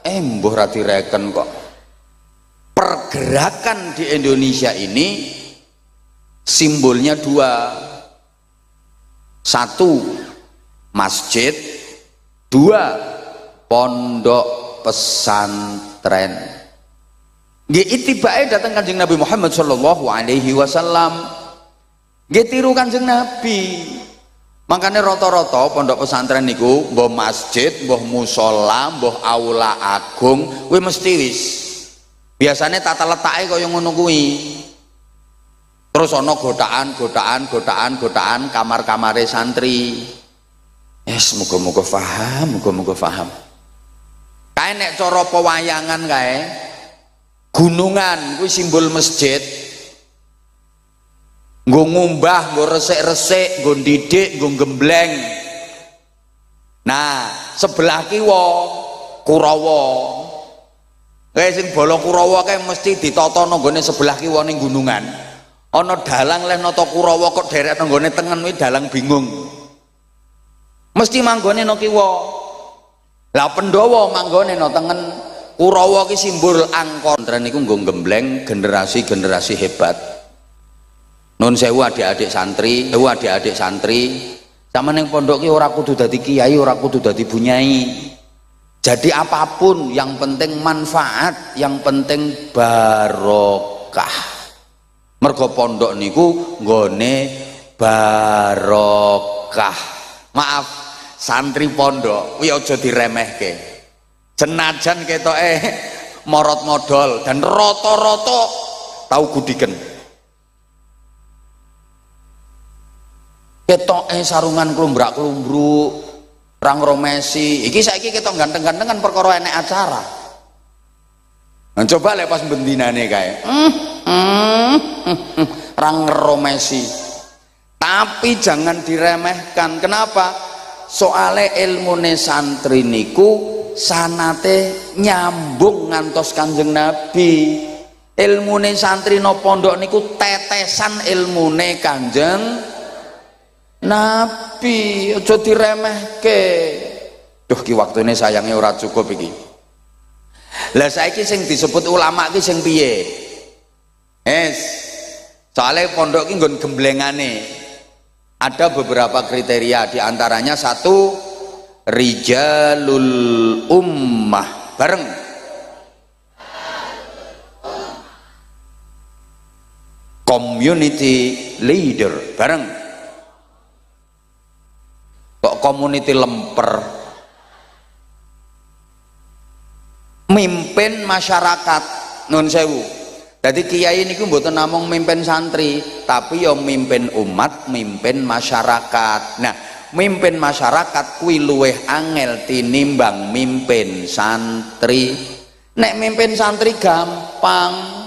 mbuh ra direken kok. Pergerakan di Indonesia ini simbolnya dua. Satu masjid, Dua, pondok pesantren. Nggih itibae datang Kanjeng Nabi Muhammad sallallahu alaihi wasallam. Nggih tiru Kanjeng Nabi. Makanya rata-rata pondok pesantren niku mbah masjid, mbah musala, mbah aula agung, kuwi mesti wis. Biasanya tata letake kaya ngono kuwi. Terus ana godaan kamar-kamare santri. Yes, muga-muga paham. Kae nek cara pewayangan kae, gunungan kuwi simbol masjid. Nggo ngumbah, nggo resik-resik, nggo ndidik, nggo gembleng. Nah, sebelah kiwa Kurawa. Kae sing bala Kurawa kae mesti ditata nang gone sebelah kiwa ning gunungan. Ana dalang leh nata Kurawa kok derek nang gone tengen kuwi dalang bingung. Mesti manggone nang kiwa. Lah Pandhawa manggone nang tengen. Kurawa ki simbol angkor. Niku nggo gembleng generasi-generasi hebat. Nun sewu adik-adik santri, sama ning pondok ki ora kudu dadi kiai, ora kudu dadi bunyai. Jadi apapun yang penting manfaat, yang penting barokah. Mergo pondok niku nggone barokah. Maaf, santri pondok kuwi aja diremehke. Senajan ketoke morot modal dan rata-rata tau gudiken. Ketoke sarungan klumbrak-klumbruk, rang romesi. Iki saiki ketok ganteng-gantengan perkara enek acara. Nah, coba lek pas bendinane kae. Rang romesi. Tapi jangan diremehkan. Kenapa? Soale ilmune santri niku sanate nyambung ngantos Kanjeng Nabi. Ilmune santri no pondok niku tetesan ilmune Kanjeng Nabi, aja diremehke. Duh ki waktune sayangnya ora cukup iki. Lah saiki sing disebut ulama ki sing piye? Soalnya pondok ki nggon gemblengane. Ada beberapa kriteria, diantaranya satu, rijalul ummah. Bareng. Community leader. Bareng. Kok community lemper. Mimpin masyarakat. Nun sewu. Jadi kiai niku mboten namung mimpin santri, tapi yo mimpin umat, mimpin masyarakat. Nah, mimpin masyarakat kuwi luweh angel tinimbang mimpin santri. Nek mimpin santri gampang.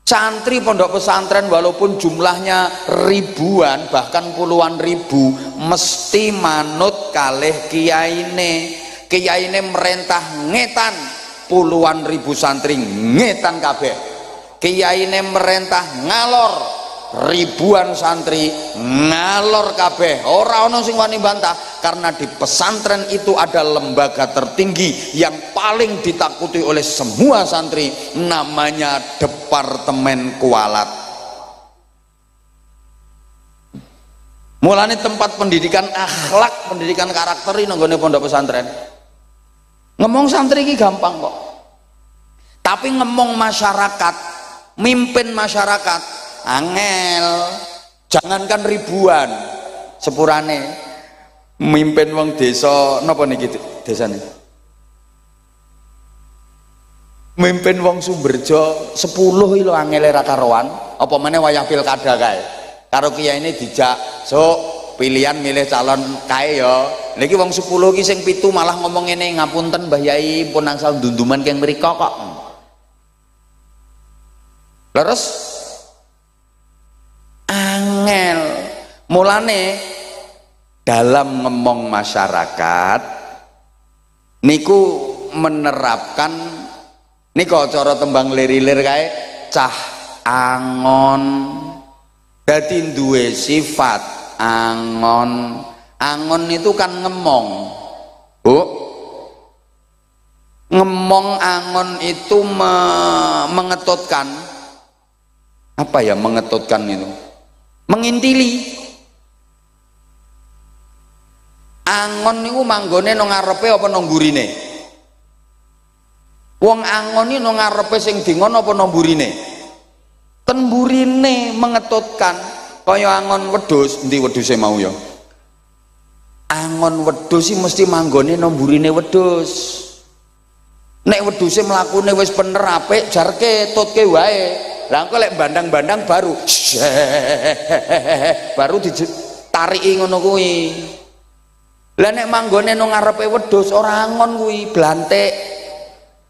Santri pondok pesantren walaupun jumlahnya ribuan bahkan puluhan ribu mesti manut kalih kiyaine merentah ngetan puluhan ribu santri ngetan kabeh. Kiyaine merentah ngalor ribuan santri ngalor kabeh. Ora ana sing wani bantah karena di pesantren itu ada lembaga tertinggi yang paling ditakuti oleh semua santri, namanya Departemen Kualat. Mulane tempat pendidikan akhlak, pendidikan karakter ini nggone pondok pesantren. Ngomong santri iki gampang kok. Tapi ngomong masyarakat, mimpin masyarakat angel. Jangankan ribuan, sepurane mimpin wong desa napa niki desane? Mimpin wong Sumberjo 10 iki lho angele ra karuan, apa meneh wayah pilkada kae. Karo kiyaine dijak, "Sok, pilihan milih calon kae ya." Niki wong 10 iki sing 7 malah ngomong ngene, "Ngapunten Mbah Yai, pun angsal ndunduman keng mriko kok." Leres angel. Mulane dalam ngomong masyarakat niku menerapkan niku cara tembang lir-lir kae cah angon. Dadi duwe sifat angon. Angon itu kan ngemong. Bu. Ngemong angon itu mengetutkan. Apa ya mengetutkan itu? Mengintili. Angon niku manggone nang ngarepe apa nang mburine? Wong angon iki nang ngarepe sing dingon apa nang mburine? Ten mburine mengetutkan kaya angon wedhus, endi wedhuse mau ya? Angon wedhus iki mesti manggone nang mburine wedhus. Nek wedhuse mlakune wis bener apik jarke tutke wae. Lah engko lek bandang-bandang baru baru ditariki ngono kuwi. Lah nek manggone nang ngarepe wedhus ora angon kuwi blantik.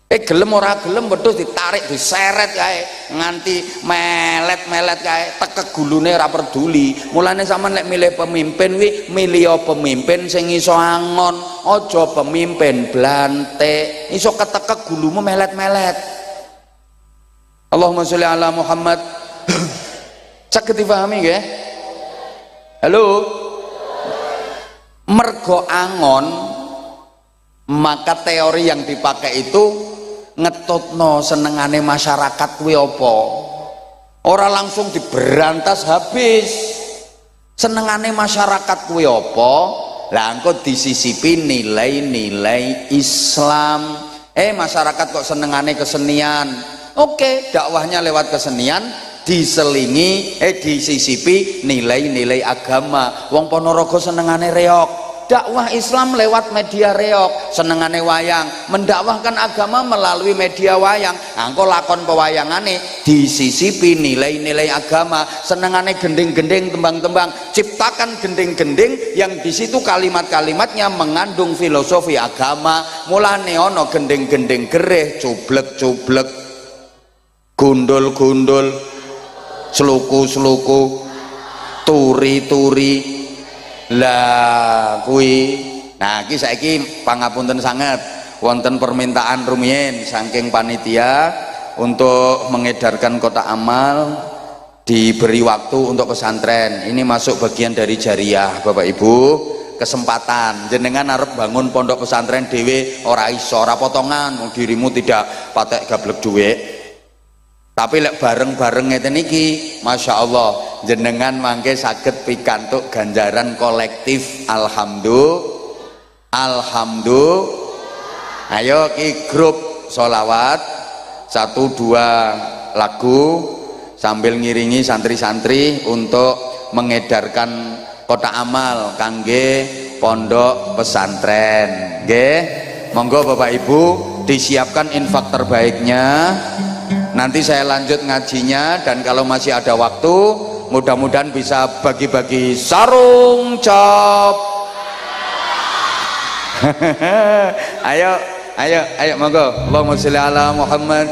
Gelem ora gelem wedhus ditarik diseret kae nganti melet-melet kae tekek gulune ora peduli. Mulane sampean lek milih pemimpin kuwi milih pemimpin sing iso angon, aja pemimpin blantik. Iso ketekek gulumu melet-melet. Allahumma sholli ala Muhammad. Saged dipahami nggih? Halo. Mergo angon, maka teori yang dipakai itu ngetutno senengane masyarakat kuwi apa. Ora langsung diberantas habis. Senengane masyarakat kuwi apa? Lah engko disisipi nilai-nilai Islam. Masyarakat kok senengane kesenian. Oke, dakwahnya lewat kesenian, diselingi disisipi nilai-nilai agama. Wong Ponorogo senengane reog, dakwah Islam lewat media reog. Senengane wayang, mendakwahkan agama melalui media wayang. Angko lakon pewayangane disisipi nilai-nilai agama. Senengane gending-gending, tembang-tembang, ciptakan gending-gending yang di situ kalimat-kalimatnya mengandung filosofi agama. Mulane ono gending-gending gereh, cublek-cublek, gundul-gundul, sluku-sluku, turi-turi. Lah kuwi nah iki saiki pangapunten sanget wonten permintaan rumiyin saking panitia untuk mengedarkan kotak amal diberi waktu untuk pesantren. Ini masuk bagian dari jariah Bapak Ibu. Kesempatan jenengan arep bangun pondok pesantren dhewe ora iso, ora potongan, wong dirimu tidak patek gablek dhuwit. Tapi lek bareng-bareng ngeten iki, Masya Allah, jenengan mangke saged pikantuk ganjaran kolektif. Alhamdulillah. Ayo ki grup sholawat 1-2 lagu sambil ngiringi santri-santri untuk mengedarkan kotak amal kangge pondok pesantren. Nggih, monggo Bapak Ibu disiapkan infak terbaiknya. Nanti saya lanjut ngajinya, dan kalau masih ada waktu mudah-mudahan bisa bagi-bagi sarung cap. ayo monggo. Allahumma sholli ala Muhammad.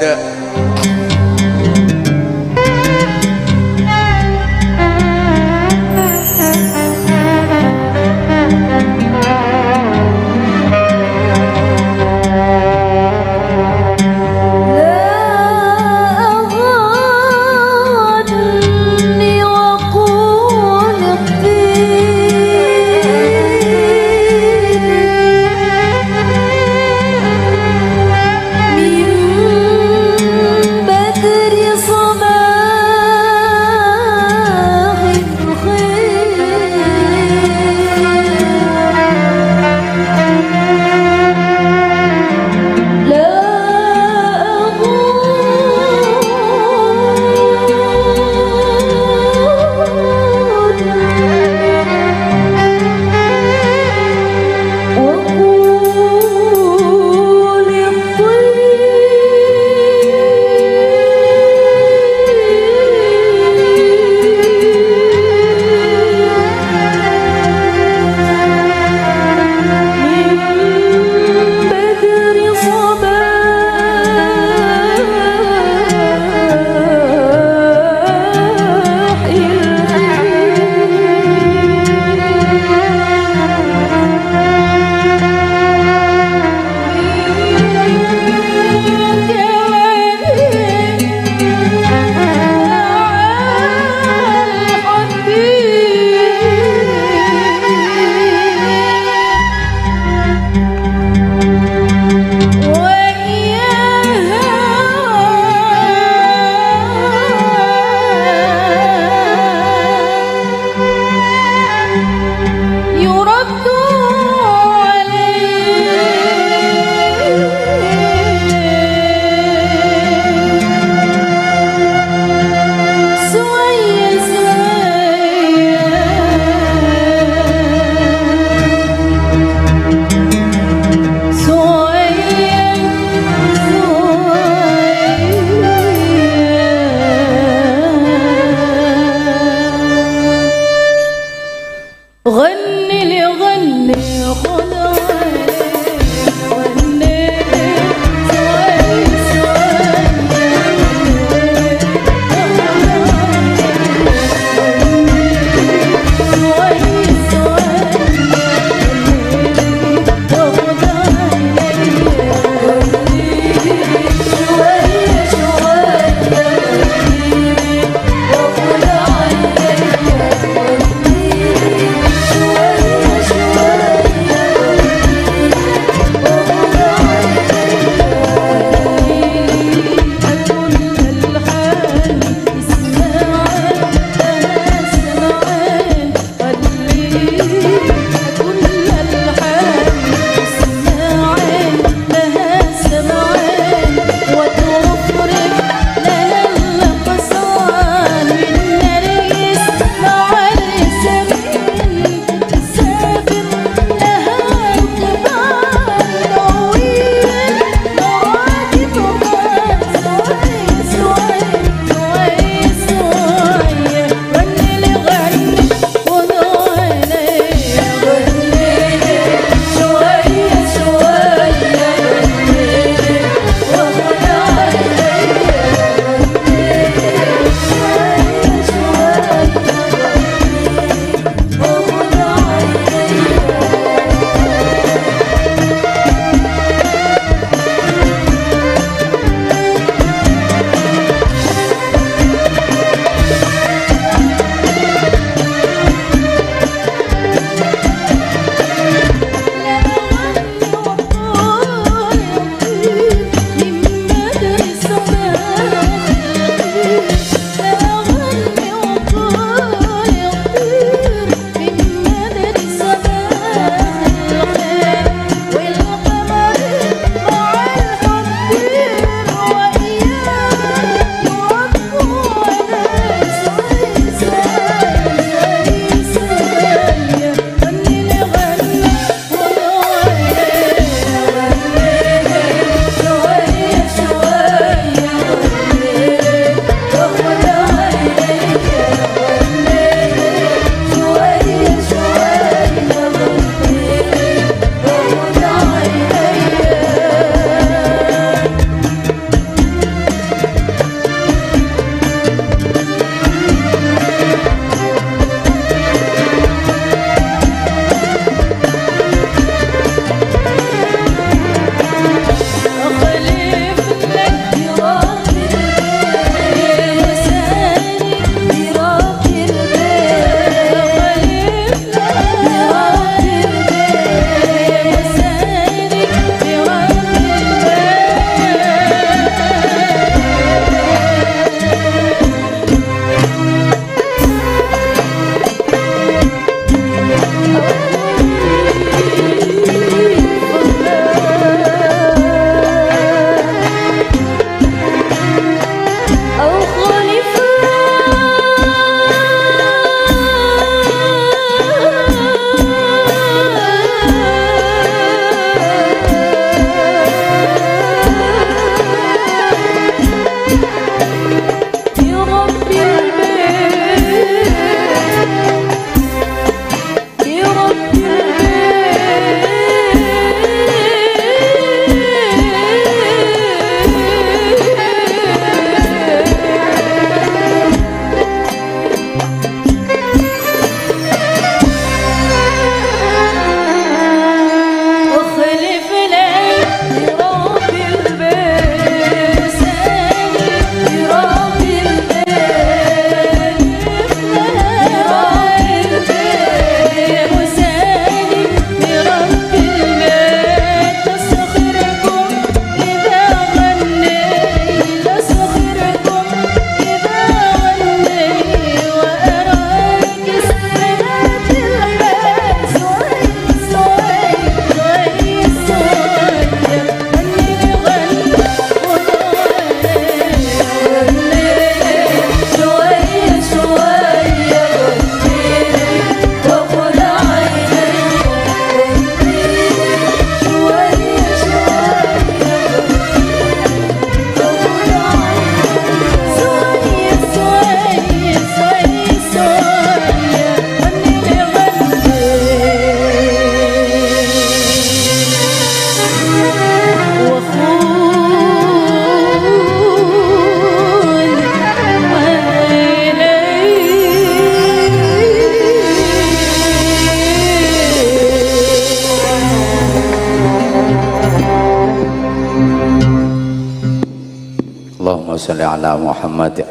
sholli ala Muhammad.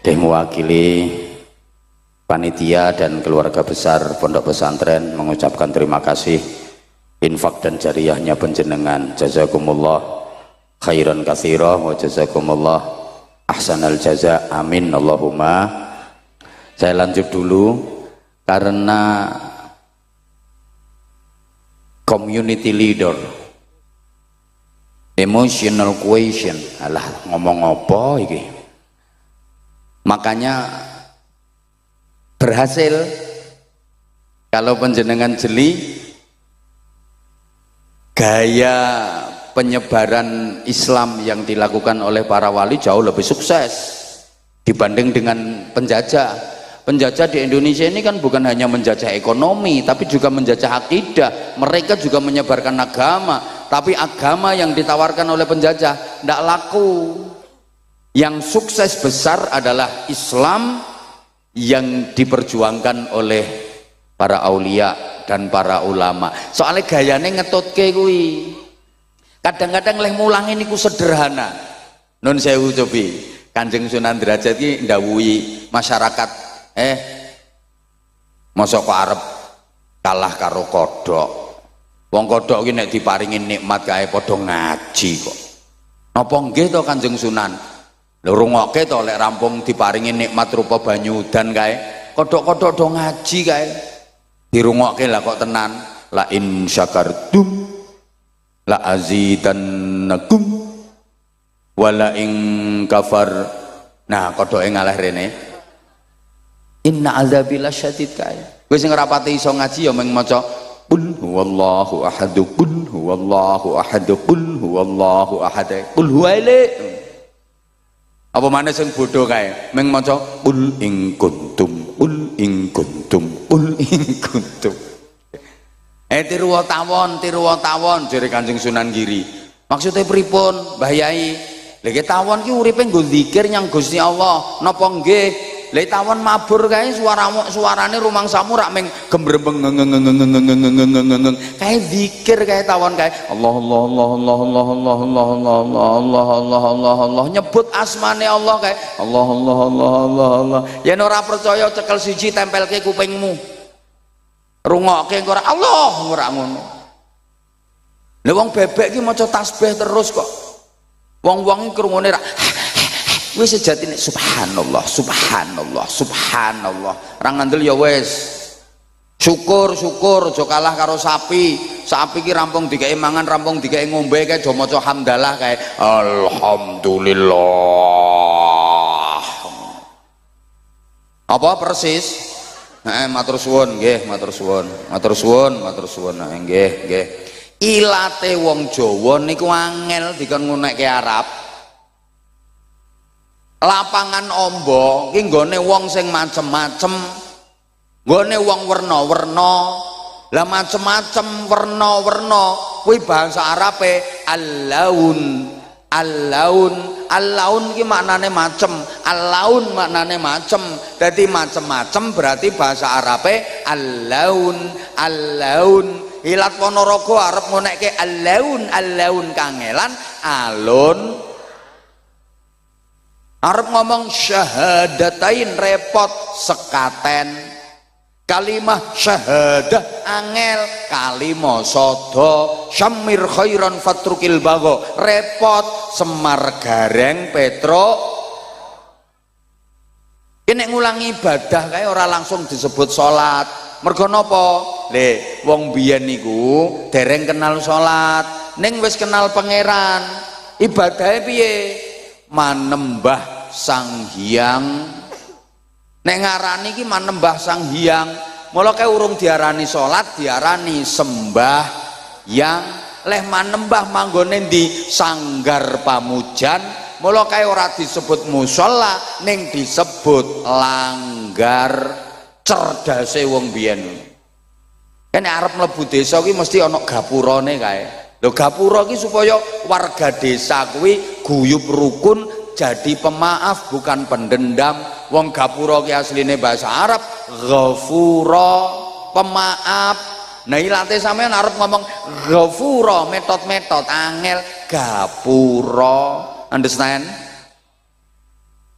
Mewakili panitia dan keluarga besar Pondok Pesantren mengucapkan terima kasih infak dan jariyahnya penjenengan. Jazakumullah khairan katsira wa jazakumullah ahsanal jaza. Amin Allahumma. Saya lanjut dulu karena community leader, emotional quotient, alah ngomong apa iki, makanya berhasil kalau penjenengan jeli gaya penyebaran Islam yang dilakukan oleh para wali jauh lebih sukses dibanding dengan penjajah. Penjajah di Indonesia ini kan bukan hanya menjajah ekonomi, tapi juga menjajah akidah. Mereka juga menyebarkan agama, tapi agama yang ditawarkan oleh penjajah tidak laku. Yang sukses besar adalah Islam yang diperjuangkan oleh para aulia dan para ulama. Soalnya gayane ngetutke kuwi. Kadang-kadang leh mulang ini ku sederhana. Nun sewu cobi. Kanjeng Sunan Derajat iki ndawuhi masyarakat mosok kok arep kalah karo kodhok. Wong kodhok iki nek diparingi nikmat kae padha ngaji kok. Napa nggih to Kanjeng Sunan? Lho rungokke to lek rampung diparingi nikmat rupa banyu udan kae, kodhok-kodhok do ngaji kae. Dirungokke lah kok tenan. La in syakartum la azidannakum wala in kafar. Nah, kodhoke ngalah rene. Inna azabila syadid kaya. Kowe sing rapati iso ngaji ya mung maca qul huwallahu ahad, qul huwallahu ahad, qul huwallahu ahad, qul huwaile. Apa maneh sing bodho kae mung maca qul in kuntum, qul in kuntum, qul in kuntum. Tiru tawon jere Kanjeng Sunan Giri. Maksudnya pripun Mbah Yai? Lha tawon ki uripe nggo zikir nyang Gusti Allah. Napa nggih? Lek tawon mabur kae suarane rumangsamu rak meng gembrembeng kae zikir kae tawon kae Allah Allah Allah Allah Allah Allah Allah Allah Allah Allah Allah Allah nyebut asmane Allah kae Allah Allah Allah Allah Allah. Yen ora percaya cekel siji tempelke kupingmu. Rungokke engko ora Allah ora ngono. Lha wong bebek ki maca tasbih terus kok. Wong-wong iki krungune rak wis sejatine subhanallah subhanallah subhanallah. Ra ngandel ya wis syukur aja kalah karo sapi. Sapi ki rampung dikeki mangan rampung dikeki ngombe kae do maca hamdalah kae alhamdulillah. Apa persis? Matur suwun nggih, matur suwun. Matur suwun, matur suwun. Nggih, nggih. Ilate wong Jawa niku angel dikon ngunekke Arab. Lapangan ombo ki nggone wong sing macem-macem, nggone wong werna-werna. Lah macem-macem werna-werna kuwi bahasa Arabe al-laun. Al-laun, al-laun ki maknane macem, al-laun maknane macem. Dadi macem-macem berarti bahasa Arabe al-laun, al-laun. Ilat Ponorogo arep ngonekke al-laun, al-laun kangelan alun. Arep ngomong syahadatain repot sekaten. Kalimah syahadah angel, kalimah sodo syamir khairan fatrukil bago repot semar gareng petro. Ini ngulangi ibadah kayak orang langsung disebut sholat. Mergo napa? Le wong biyen niku dereng kenal sholat, ning wis kenal pangeran. Ibadahe piye? Manembah Sang Hyang. Nek ngarani ki manembah Sang Hyang, mula kae urung diarani salat, diarani sembah yang leh manembah manggone ndi sanggar pamujan, mula kae ora disebut musala ning disebut langgar. Cerdase wong biyen. Kene arep mlebu desa ki mesti ana gapurane kae. Lho gapura ki supaya warga desa kuwi guyub rukun jadi pemaaf bukan pendendam. Wong gapura ki asline bahasa Arab ghafura, pemaaf. Nah ilate sampean arep ngomong ghafura metot-metot angel gapura. understand?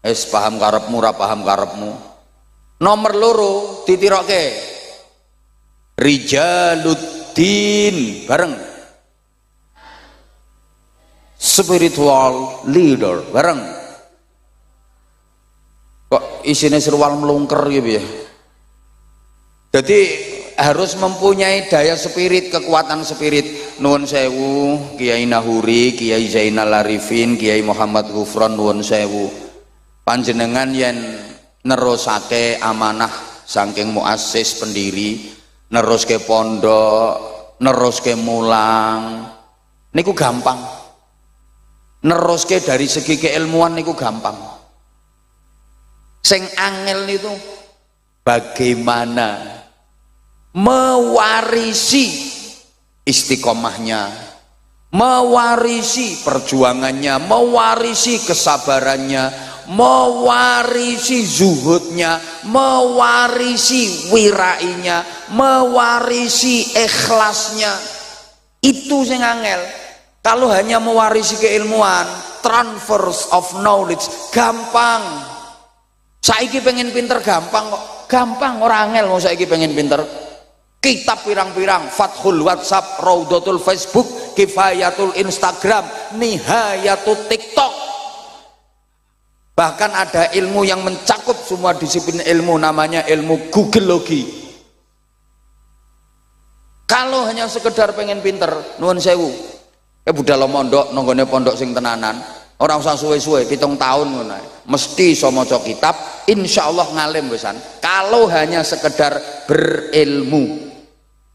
Paham karepmu ora paham karepmu. Nomor loro ditiroke Rijaluddin bareng, spiritual leader bareng. Kok isinya serwal melungker gitu ya. Jadi harus mempunyai daya spirit, kekuatan spirit. Nuwun sewu Kiai Nahuri, Kiai Zainal Arifin, Kiai Muhammad Ghufron, nuwun sewu panjenengan yen nerusake amanah saking muassis pendiri, neruske pondok, neruske mulang niku gampang. Neruske dari segi keilmuan niku gampang. Sing angel itu bagaimana mewarisi istiqomahnya, mewarisi perjuangannya, mewarisi kesabarannya, mewarisi zuhudnya, mewarisi wirainya, mewarisi ikhlasnya. Itu sing angel. Kalau hanya mewarisi keilmuan, transfers of knowledge gampang. Saiki pengen pinter gampang kok. Gampang, orang angel mau saiki pengen pinter. Kitab pirang-pirang, Fathul WhatsApp, Raudatul Facebook, Kifayatul Instagram, Nihayatul TikTok. Bahkan ada ilmu yang mencakup semua disiplin ilmu, namanya ilmu Googleologi. Kalau hanya sekedar pengen pinter, nuwun sewu, budal mondok, nonggone pondok sing tenanan, orang usah suwe-suwe, 7 tahun ngono, mesti iso maca kitab, insya Allah ngalim wisan. Kalau hanya sekedar berilmu,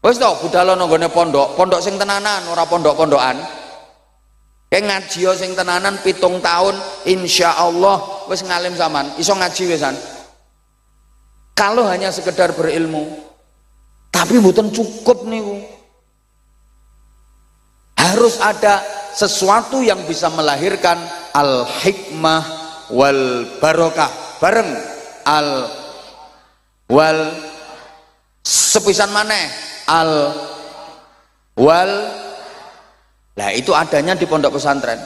wis to budal nonggone pondok, pondok sing tenanan, ora pondok-pondokan. Kayak ngaji sing tenanan 7 tahun, insya Allah wis ngalim zaman, iso ngaji wisan. Kalau hanya sekedar berilmu, tapi mboten cukup niku. Harus ada sesuatu yang bisa melahirkan al hikmah wal barokah bareng al wal sepisan maneh al wal. Nah itu adanya di pondok pesantren,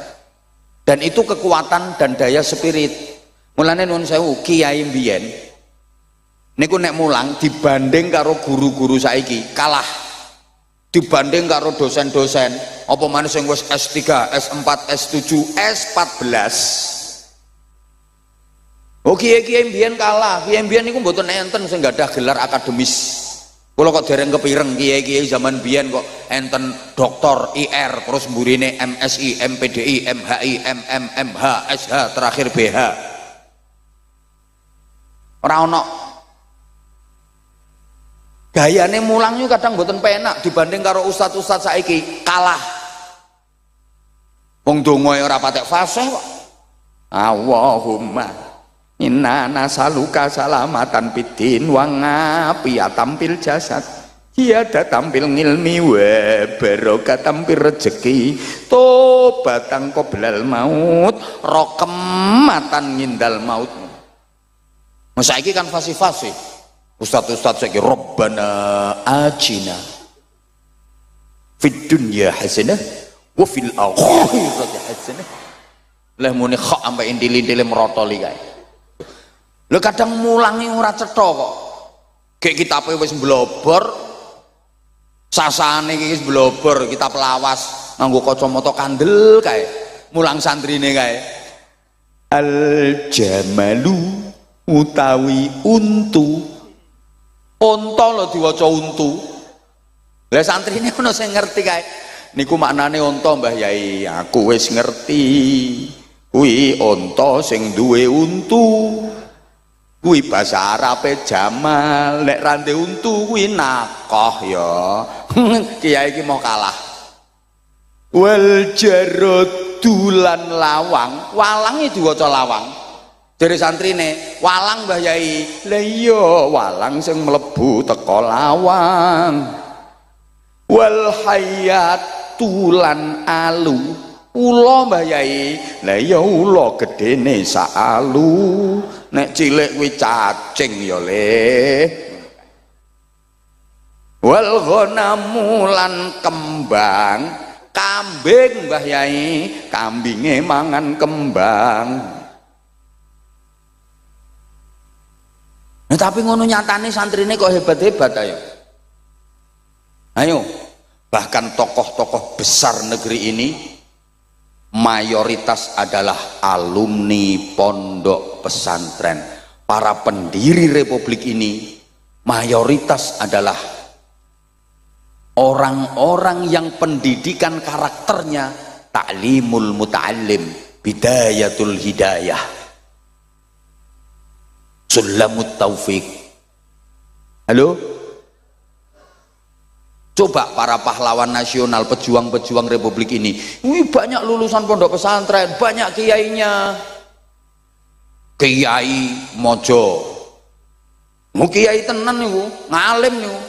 dan itu kekuatan dan daya spirit. Mulane nuwun sewu kiai mbiyen niku nek mulang dibanding karo guru-guru saiki kalah, dibanding karo dosen-dosen apa maneh sing wis S3, S4, S7, S14. Oh kiai-kiai mbiyen kalah. Kiai mbiyen niku mboten enten sing gadah gelar akademis. Kalau kok dereng kepireng kiai-kiai zaman biyen kok enten doktor IR, terus mburine MSI, MPDI, MHI, MM, MH, SH, terakhir BH. Ora ono. Gayane mulang yo kadang mboten penak dibanding karo ustaz-ustaz saiki, kalah. Wong donga ora patek fasih kok. Allahumma inna nasaluka salamatan bidin wa ngafiatan fil jasad, hiada tampil ngilmi wa barokah tampil rezeki, tobatan qoblal maut, rokematan ngindal maut. Saiki kan fasih-fasih ustaz-ustaz saiki Rabbana atina fid dunya hasanah wa fil akhirati hasanah. Lah muni kok sampai indil-indile merotoli kae. Lho kadang mulangi ora cetha kok. Gek kitabe wis mblobor. Sasane iki wis mblobor, kitab lawas nganggo kacamata kandel kae. Mulang santrine kae. Al jamalu utawi untu. Unta lho diwaca untu. Lah santrine ono sing ngerti kae. Niku maknane unta Mbah Yai. Aku wis ngerti. Kuwi unta sing duwe untu. Kuwi bahasa Arabe jamal, nek rande untu kuwi nakoh ya. Kiai iki mau kalah. Wal jaradu lan lawang, walang iki diwaca lawang. Jare santrine, walang Mbah Yai. Lah iya, walang sing mlebu teko lawang. Wal hayatu lan alu, ula Mbah Yai. Lah iya ula gedene sak alu. Nek cilik kuwi cacing ya le. Wal ghanamu lan kembang, kambing Mbah Yai, kambinge mangan kembang. Nah, tapi ngono nyatane santrine kok hebat-hebat ayo. Bahkan tokoh-tokoh besar negeri ini mayoritas adalah alumni pondok pesantren. Para pendiri republik ini mayoritas adalah orang-orang yang pendidikan karakternya ta'limul muta'allim, bidayatul hidayah, sulamut taufik. Halo? Coba para pahlawan nasional, pejuang-pejuang republik ini, wih, banyak lulusan pondok pesantren, banyak kiainya. Kiai Mojo, mau kiai tenan niku, ngalim niku.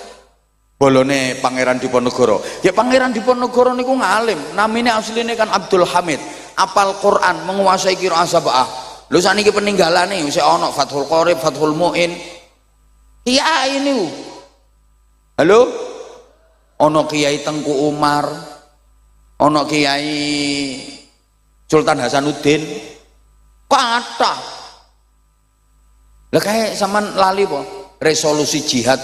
Bolone Pangeran Diponegoro. Ya Pangeran Diponegoro niku ngalim, namanya aslinya kan Abdul Hamid, apal Quran, menguasai qiraah sab'ah. Lho saniki peninggalane wis ana Fathul Qorib, Fathul Muin. Kiai niku. Halo? Ono Kiai Tengku Umar, ono Kiai Sultan Hasanuddin, kata lah kayak sampean lali po resolusi jihad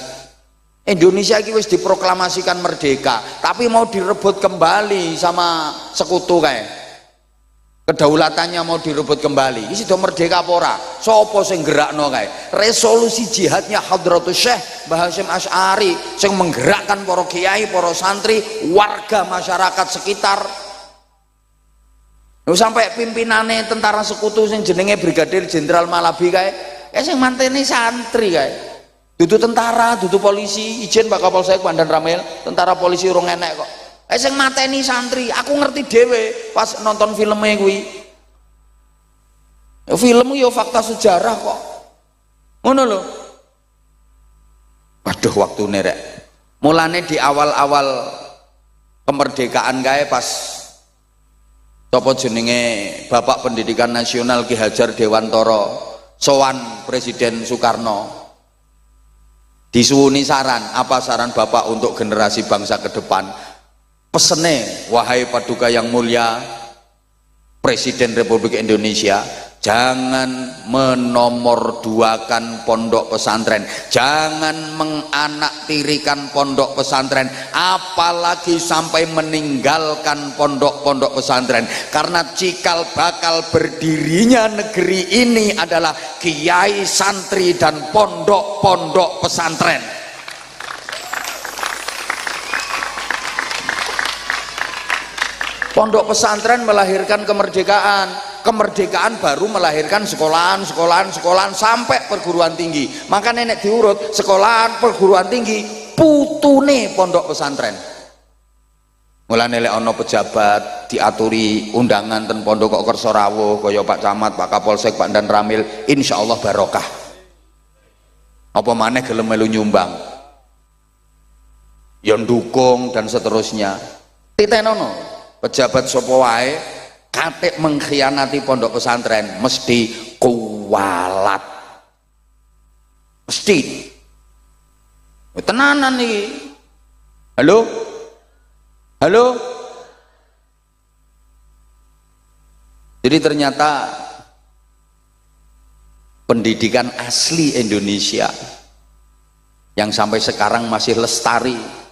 Indonesia iki wis diproklamasikan merdeka, tapi mau direbut kembali sama sekutu kayak kedaulatannya mau direbut kembali. Iki sudah merdeka apa ora? Sapa sing gerakno kae? Resolusi jihadnya Hadratus Syekh Mbah Hasyim Asy'ari sing menggerakkan para kiai, para santri, warga masyarakat sekitar. Lho sampai pimpinane tentara sekutu sing jenenge Brigadir Jenderal Malabi kae, sing manteni santri kae. Dudu tentara, dudu polisi, ijen Pak Kapolsek Pandan Ramil, tentara polisi urung enek kok. Sing mateni santri, aku ngerti dhewe pas nonton filmnya kuwi. Ya film yo fakta sejarah kok. Ngono lho. Waduh waktune rek. Mulane di awal-awal kemerdekaan kae pas sapa jenenge Bapak Pendidikan Nasional Ki Hajar Dewantara sowan Presiden Soekarno. Disuwuni saran, apa saran Bapak untuk generasi bangsa ke depan? Pesene, wahai paduka yang mulia Presiden Republik Indonesia, jangan menomorduakan pondok pesantren, jangan menganaktirikan pondok pesantren, apalagi sampai meninggalkan pondok-pondok pesantren, karena cikal bakal berdirinya negeri ini adalah kiai, santri, dan pondok-pondok pesantren. Pondok pesantren melahirkan kemerdekaan, kemerdekaan baru melahirkan sekolahan sampai perguruan tinggi. Maka nenek diurut sekolahan, perguruan tinggi, putune pondok pesantren. Mulane lek ana pejabat diaturi undangan ten pondok kok kersa rawuh kaya Pak Camat, Pak Kapolsek, Pak Dan Ramil, insyaallah barokah. Apa maneh gelem melu nyumbang, ya ndukung dan seterusnya. Titenono pejabat sapa wae katik mengkhianati pondok pesantren mesti kuwalat, mesti tenanan nih. Halo jadi ternyata pendidikan asli Indonesia yang sampai sekarang masih lestari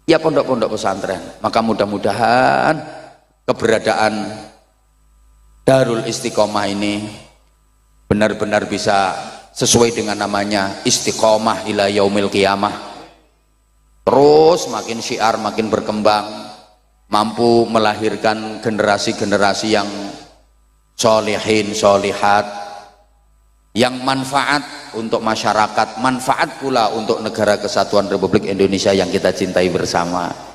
ya pondok-pondok pesantren. Maka mudah-mudahan keberadaan Darul Istiqomah ini benar-benar bisa sesuai dengan namanya, istiqomah ila yaumil qiyamah, terus makin syiar, makin berkembang, mampu melahirkan generasi-generasi yang solihin, solihat, yang manfaat untuk masyarakat, manfaat pula untuk negara kesatuan Republik Indonesia yang kita cintai bersama.